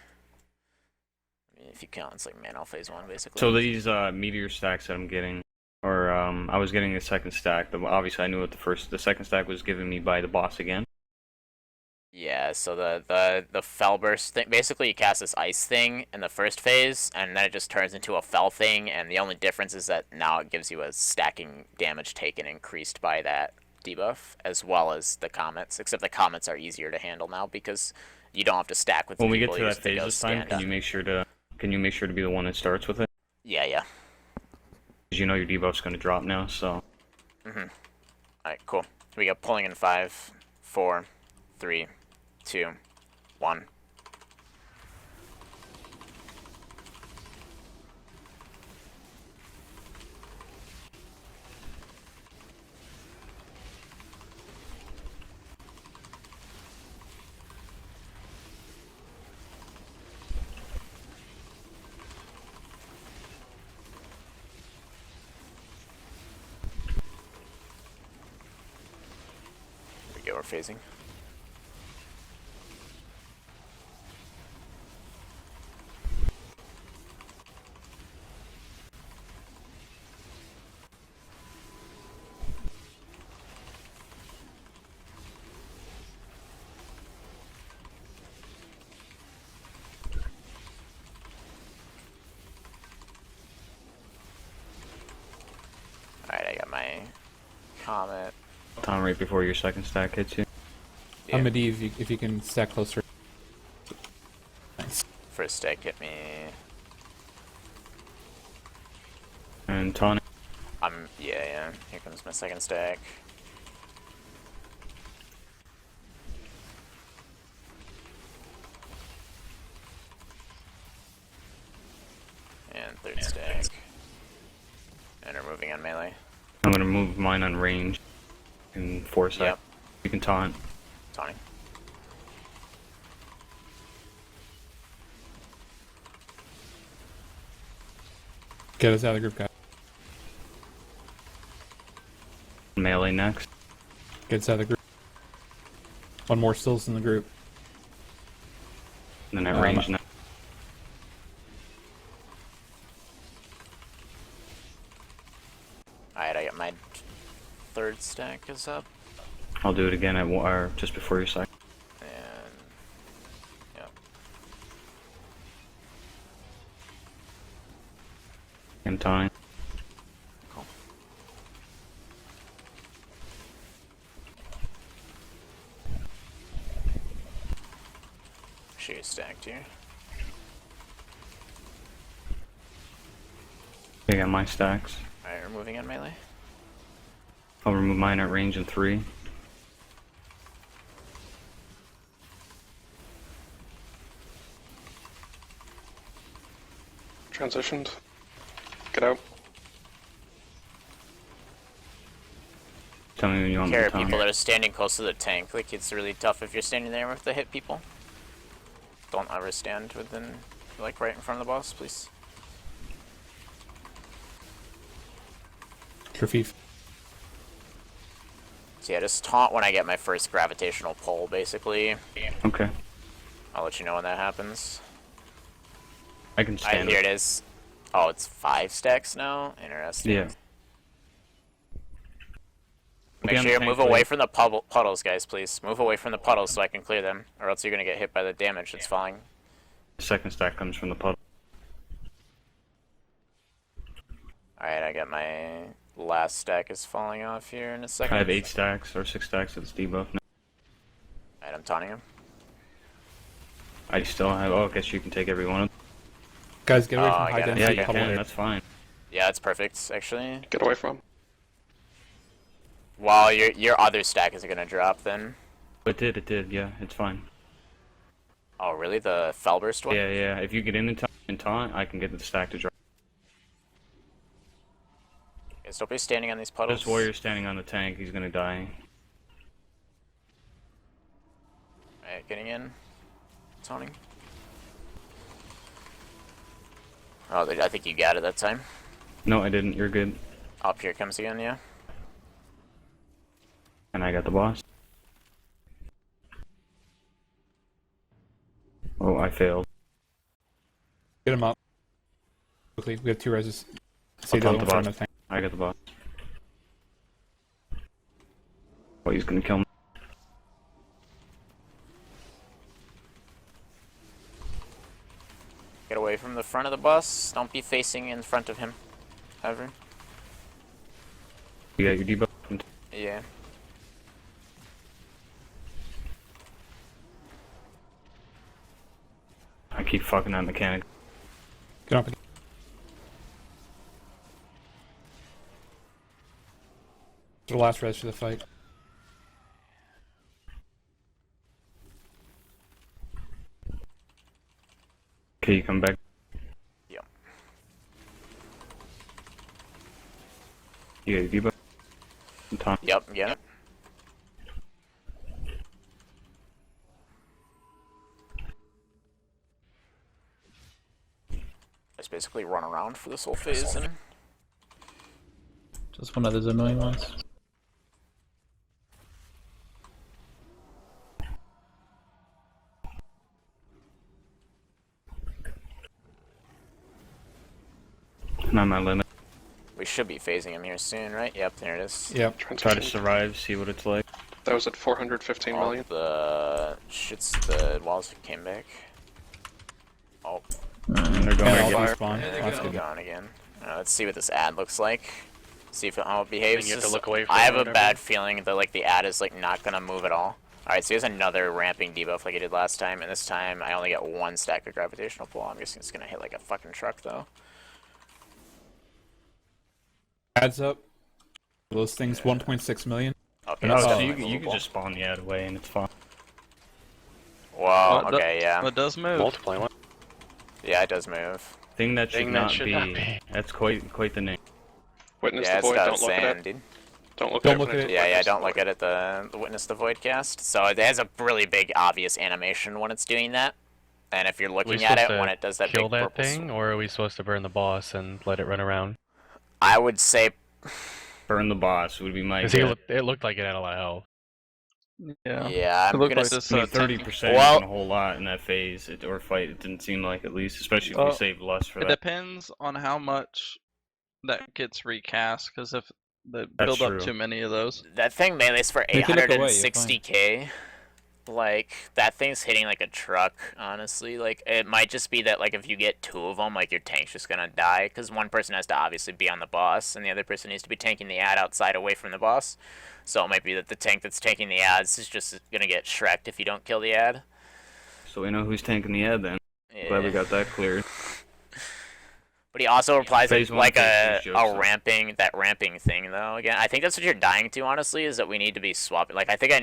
if you count, it's like Manal phase 1, basically. So these meteor stacks that I'm getting, or I was getting the second stack, but obviously I knew what the second stack was given me by the boss again. Yeah, so the Fell Burst thing, basically you cast this ice thing in the first phase, and then it just turns into a Fell thing, and the only difference is that now it gives you a stacking damage taken increased by that debuff, as well as the comets, except the comets are easier to handle now, because you don't have to stack with the when we people. Get to that phase this time, can you make sure to be the one that starts with it? Yeah. Because you know your debuff's going to drop now, so... Alright, cool. We got pulling in 5, 4, 3, 2, 1. Here we go, we're phasing. Alright, I got my comet. Time right before your second stack hits you. Yeah. Medivh, if you can stack closer. Nice. First stack hit me. And tonic. Yeah. Here comes my second stack. And third stack. And we're moving on melee. I'm gonna move mine on range. In 4 seconds. Yep. You can taunt. Taunting. Get us out of the group, guys. Melee next. Get us out of the group. One more still's in the group. And then at range next. Alright, I got my third stack is up. I'll do it again at just before your second. And yep. I'm taunting. Cool. Sure you're stacked here. I got my stacks. Alright, we're moving on melee. I'll remove mine at range in 3. Transitioned. Get out. Tell me when you want Care the of time. people that are standing close to the tank. Like, it's really tough if you're standing there with the hit people. Don't ever stand within, like, right in front of the boss, please. Trafif. So yeah, just taunt when I get my first gravitational pull, basically. Okay. I'll let you know when that happens. I can stand Here it is. Oh, it's 5 stacks now? Interesting. Yeah. Make sure you move away from the puddles, guys, please. Move away from the puddles so I can clear them, or else you're gonna get hit by the damage that's falling. The second stack comes from the puddle. Alright, I got my last stack is falling off here in a second. I have 8 stacks or 6 stacks that's debuff now. Alright, I'm taunting him. I still have. Oh, I guess you can take every one of them. Guys, get away from I high got it. density Yeah, you puddle can. area. That's fine. Yeah, it's perfect, actually. Get away from him. Well, your other stack is gonna drop then. It did. Yeah, it's fine. Oh, really? The Fellburst one? Yeah. If you get in and taunt, I can get the stack to drop. Guys, don't be standing on these puddles. This warrior's standing on the tank. He's gonna die. Alright, getting in. Taunting. Oh, I think you got it that time. No, I didn't. You're good. Up here it comes again, yeah. And I got the boss. Oh, I failed. Get him up. Quickly, we have 2 reses. Stay I'll the taunt the front boss. of the tank. I got the boss. Oh, he's gonna kill me. Get away from the front of the bus. Don't be facing in front of him. Ever. You got your debuff. Yeah. I keep fucking that mechanic. Get up again. The last res for the fight. Okay, you come back. Yep. You got your debuff. And taunt. Yep, get it. Just basically run around for this whole phase and Just one of those annoying ones. Not my limit. we should be phasing him here soon, right? Yep, there it is. Yep. Try to survive, see what it's like. That was at 415 All million. the the walls came back. Oh, And they're going Yeah, to all get respawn. there Oh, they that's go. good. Gone again. Let's see what this ad looks like. See if how it behaves. you have to Just- look away from I have it a or whatever. bad feeling that like the ad is like not gonna move at all. Alright, so here's another ramping debuff like I did last time, and this time I only got 1 stack of gravitational pull. I'm guessing it's gonna hit like a fucking truck though. Adds up. Those things 1.6 million. Okay, No, it's so definitely you can movable. just spawn the ad away and it's fine. Whoa, That- okay, yeah. That does move. Multiply one. Yeah, it does move. Thing that should, Thing that not, should be, not be. That's quite the name. Witness Yeah, the it's void. got Don't look at sand, it. dude. Don't look Don't at it. look when at it's it. Yeah, witness the don't look void. at it, the Witness the Void cast. So it has a really big, obvious animation when it's doing that. And if you're We looking at supposed it to when it does that kill big that purple thing, or are we supposed to burn the boss and let it run around? I would say, Burn the boss would be my Because guess. it looked like it had a lot of health. Yeah. yeah, It I'm looked gonna like this, I mean, 10 30% Well- isn't a whole lot in that phase or fight. It didn't seem like, at least, especially if we Well, save lust for It that. depends on how much that gets recast, because if they That's build up true. too many of those. that thing melee's for If you look away, you're 860k. Like, that thing's hitting like a truck, honestly. Like, it might just be that, like, if you get 2 of them, like, your tank's just gonna die. Because one person has to obviously be on the boss, and the other person needs to be tanking the ad outside away from the boss. So it might be that the tank that's tanking the ads is just gonna get shreked if you don't kill the ad. So we know who's tanking the ad then. Glad we Yeah. got that cleared. But he also replies Phase one, like phase two is jokes, though. that ramping thing though. Again, I think that's what you're dying to. Honestly, is that we need to be swapping. Like I think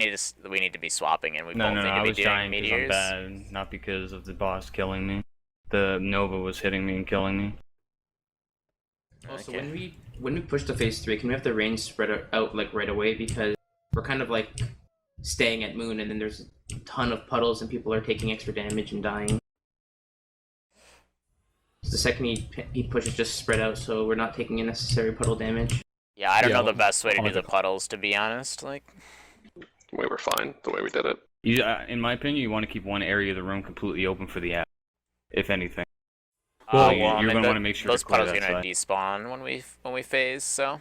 we need to be swapping, and we No, both need I to be was doing dying because I'm meteors. bad, not because of the boss killing me. The Nova was hitting me and killing me. Also, Okay. when we push to phase 3, can we have the range spread out like right away, because we're kind of like staying at moon, and then there's a ton of puddles and people are taking extra damage and dying. So the second he pushes, just spread out so we're not taking unnecessary puddle damage. Yeah, I don't Yeah, know the best way to I'll do make the it- puddles, to be honest. Like, We were fine the way we did it. You, in my opinion, you want to keep one area of the room completely open for the app, if anything. well, you're I mean, gonna want to make sure those to clear puddles are that gonna side. despawn when we phase. So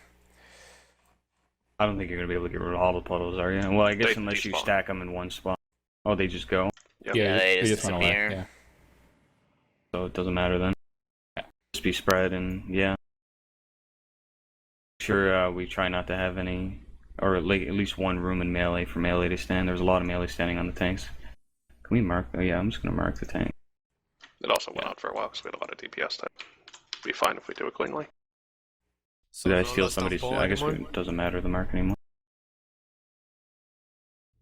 I don't think you're gonna be able to get rid of all the puddles, are you? Well, I guess They unless you despawn. stack them in one spot. Oh, they just go, Yep. yeah, they they just went away. disappear. Yeah. so it doesn't matter then. Just be spread and yeah. Sure, we try not to have any, or at least one room in melee for melee to stand. There's a lot of melee standing on the tanks. Can we mark? Oh yeah, I'm just gonna mark the tank. It also went on for a while because we had a lot of DPS time. Be fine if we do it cleanly. So Did I no steal lust of somebody's? ball I guess anymore? it doesn't matter the mark anymore.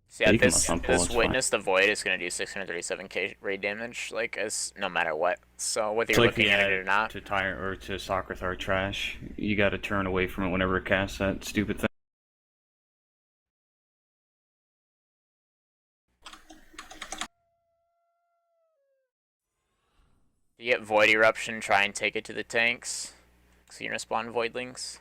So yeah, You can this lust on pull, it's fine. Witness the Void is gonna do 637k raid damage, like as no matter what. So whether It's you're like looking the at it or not. to Tyrant or to Socrathar trash. You got to turn away from it whenever it casts that stupid thing. You get Void Eruption, try and take it to the tanks. So you're gonna spawn Voidlings.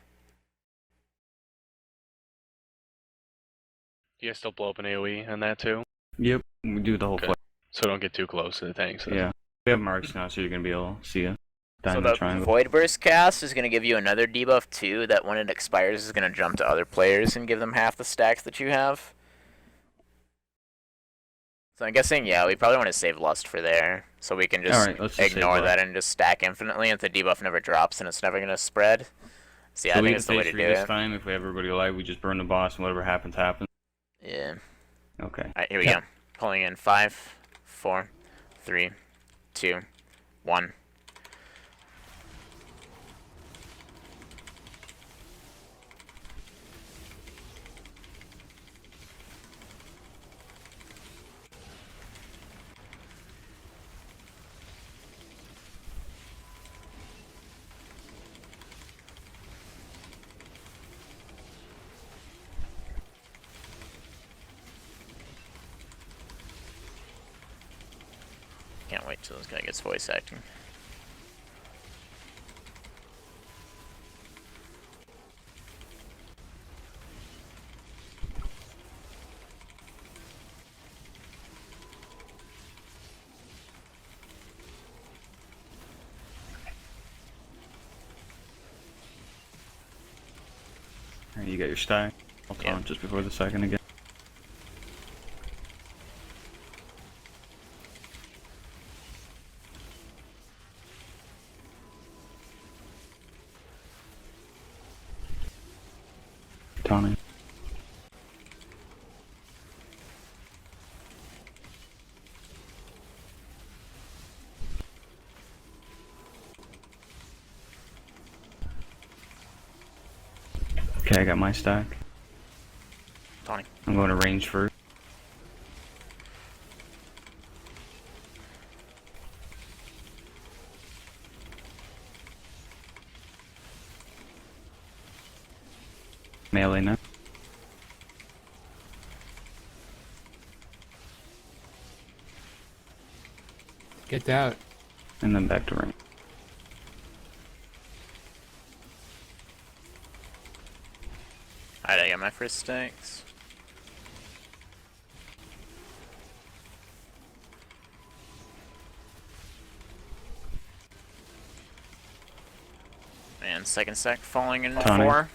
You guys still blow up an AoE on that too? Yep, we do the whole Okay. play. So don't get too close to the tanks. Yeah, we have marks now, so you're gonna be able to see it. So Diamond the triangle. Void Burst cast is gonna give you another debuff too, that when it expires is gonna jump to other players and give them half the stacks that you have. So I'm guessing, yeah, we probably want to save Lust for there, so we can just Alright, let's just ignore save that Lust. and just stack infinitely. If the debuff never drops, and it's never gonna spread. So yeah, So I we think can it's the way phase to three do this it. time. If we have everybody alive, we just burn the boss, and whatever happens, happens. Yeah. Okay. Alright, here we go. Pulling in 5, 4, 3, 2, 1. Can't wait till this guy gets voice acting. Alright, you got your stack. I'll taunt just before the second again. Taunting. Okay, I got my stack. Tony. I'm going to range first. Melee now. Get out. And then back to range. Alright, I got my first stacks. And second stack falling in Tony. 4.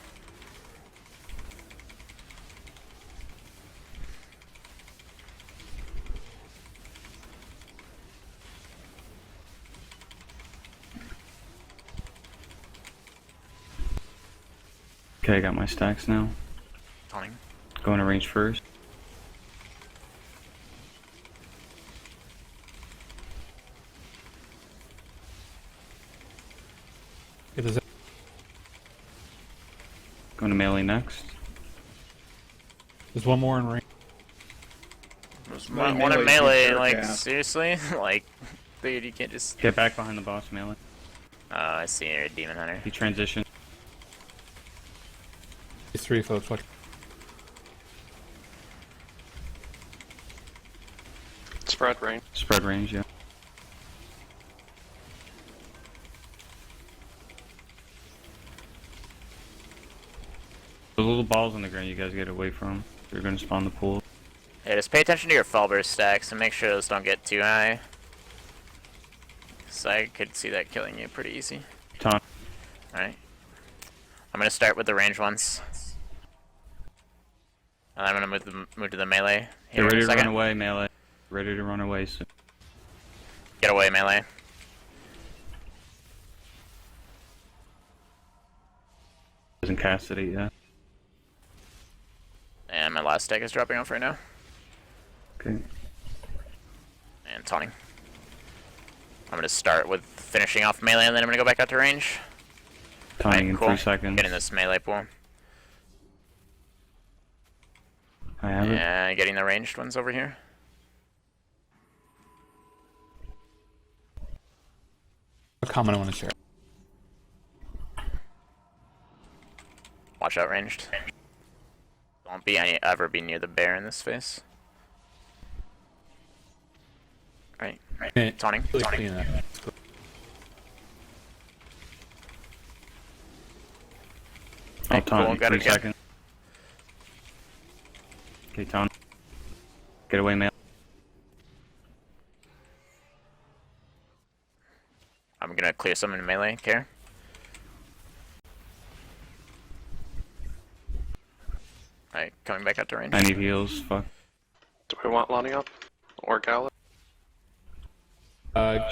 Okay, I got my stacks now. Tony. Going to range first. Get this. Going to melee next. There's one more in range. One in melee, like, seriously? Like, dude, you can't just... Get back behind the boss melee. I see you're a demon hunter. He transitioned. These 3 folks, watch. Spread range. Spread range, yeah. The little balls on the ground you guys get away from. They're gonna spawn the pool. Yeah, just pay attention to your fall burst stacks and make sure those don't get too high. So I could see that killing you pretty easy. Taunt. Alright. I'm gonna start with the range ones. And I'm gonna move to the melee. Get ready to run away, melee. Ready to run away soon. Get away, melee. Hasn't casted it yet. And my last stack is dropping off right now. Okay. And taunting. I'm gonna start with finishing off melee and then I'm gonna go back out to range. Taunting in cool. 3 seconds. Getting this melee pool. I have it. And getting the ranged ones over here. A comment I want to share. Watch out, ranged. Don't ever be near the bear in this phase. Right. Taunting. Really Taunting. clean that. I'll taunt in got 3 it again. seconds. Okay, taunt. Get away, melee. I'm gonna clear some in melee, care. Alright, coming back out to range. I need heals, fuck. Do we want Lonnie up? Or Gala? Get...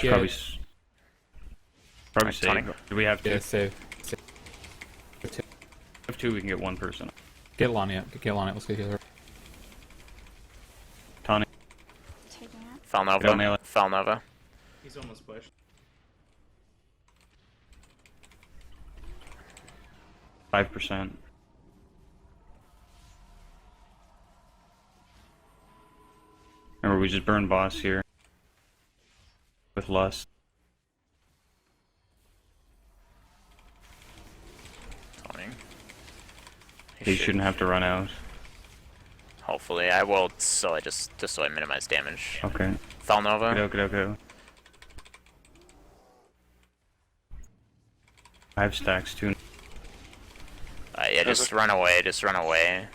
Probably save. Do we have 2? Yeah, save. If 2, we can get 1 person. Get Lonnie up. Get Lonnie up. Let's get healer. Taunting. Taking it. Fall Nova. Fall Nova. He's almost pushed. 5%. Remember, we just burned boss here. With lust. Taunting. He shouldn't have to run out. Hopefully, I will. So I just so I minimize damage. Okay. Fall Nova. Go. I have stacks too. Yeah, just run away. Just run away.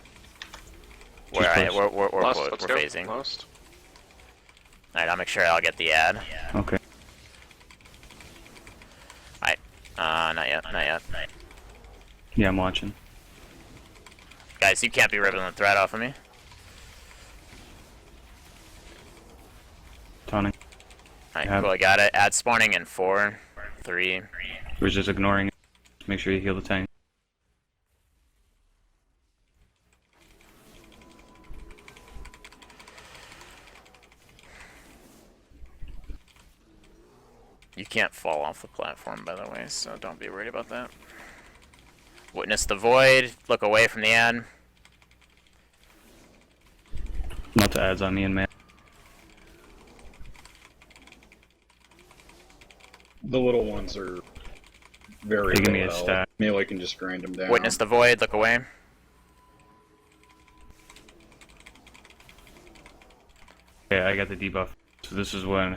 We're phasing. Lost. Alright, I'll make sure I'll get the ad. Okay. Alright. Not yet. Yeah, I'm watching. Guys, you can't be ripping the thread off of me. Taunting. Alright, cool, I got it. Ad spawning in 4, 3. We're just ignoring it. Make sure you heal the tank. You can't fall off the platform, by the way, so don't be worried about that. Witness the void. Look away from the ad. Lots of ads on me and man. The little ones are very Give me a low. stack. Melee can just grind them down. Witness the void. Look away. Yeah, I got the debuff. So this is when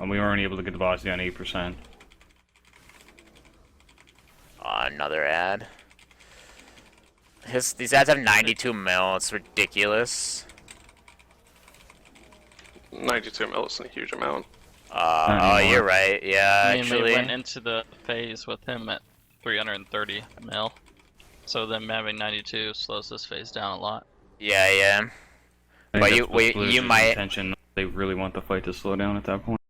we weren't able to get the boss down 8%. Another ad. These ads have 92 mil. It's ridiculous. 92 mil isn't a huge amount. Oh, you're right. Yeah, I mean, actually. we went into the phase with him at 330 mil. So them having 92 slows this phase down a lot. Yeah. But you might. Intention. They really want the fight to slow down at that point.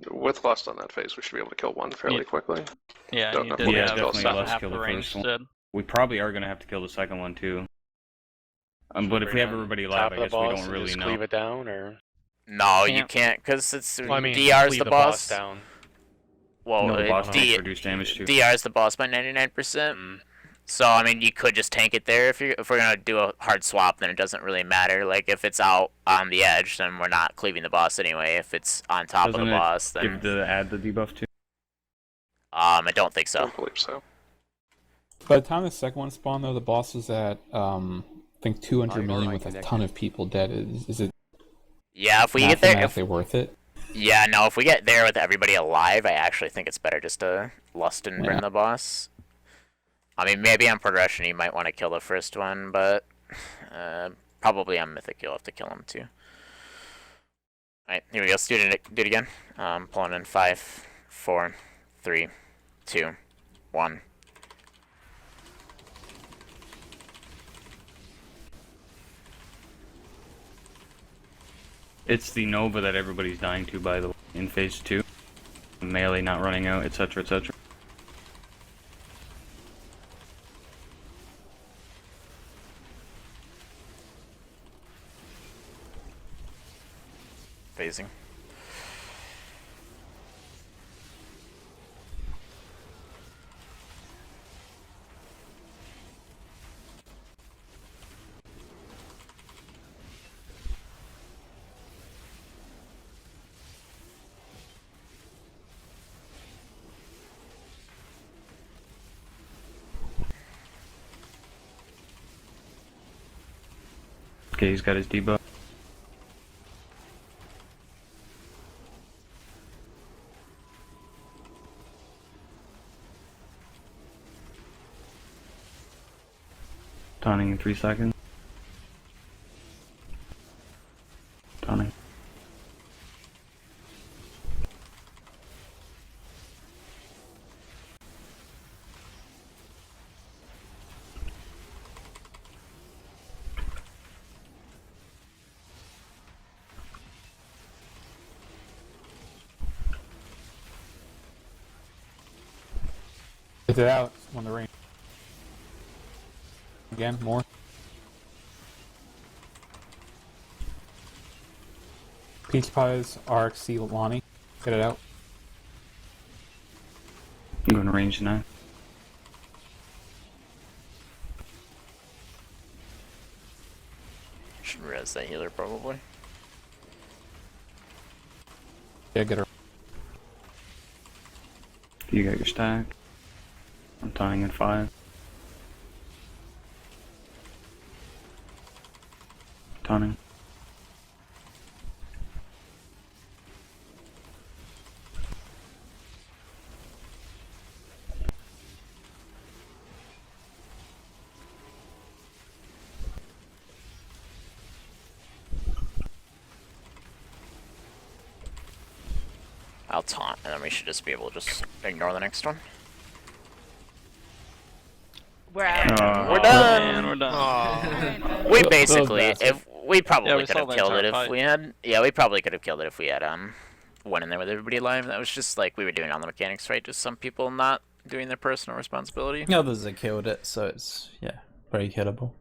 With lust on that phase, we should be able to kill one fairly quickly. Yeah, Don't you know did if we'll Yeah, get to kill definitely seven. let's half kill the the range first one. did. We probably are gonna have to kill the second one too. But if we have everybody alive, I guess we don't really just know. Cleave it down, or No, you can't, because it's well, I mean, DR's cleave the the boss. down. Well, No, the boss tanks reduce damage too. DR's the boss by 99%. So I mean, you could just tank it there if we're gonna do a hard swap. Then it doesn't really matter. Like if it's out on the edge, then we're not cleaving the boss anyway. If it's on top of the boss, then add the debuff too. I don't think I so. don't believe so. By the time the second one spawned, though, the boss was at I think 200 million with a ton of people dead. Is it? Yeah, if we get there, mathematically worth it. Yeah, no, if we get there with everybody alive, I actually think it's better just to lust and burn the boss. I mean, maybe on progression you might want to kill the first one, but probably on Mythic you'll have to kill him too. Alright, here we go. Let's do it again. Pulling in 5, 4, 3, 2, 1. It's the Nova that everybody's dying to, by the way, in phase 2. Melee not running out, etc., etc. Phasing. Okay, he's got his debuff. Taunting in 3 seconds. Taunting. Get it out on the range. Again, more. Peach Pies, RXC, Lonnie. Get it out. I'm going to range 9. Should res that healer probably. Yeah, get her. You got your stack. I'm taunting in 5. Taunting. I'll taunt, and then we should just be able to just ignore the next one. We're out. We're done. Man, we're done. We basically, if we probably Yeah, we could saw have the killed it entire if fight. we had. Yeah, we probably could have killed it if we had went in there with everybody alive. That was just like we were doing on the mechanics, right? Just some people not doing their personal responsibility. Others have killed it, so it's, yeah, very killable.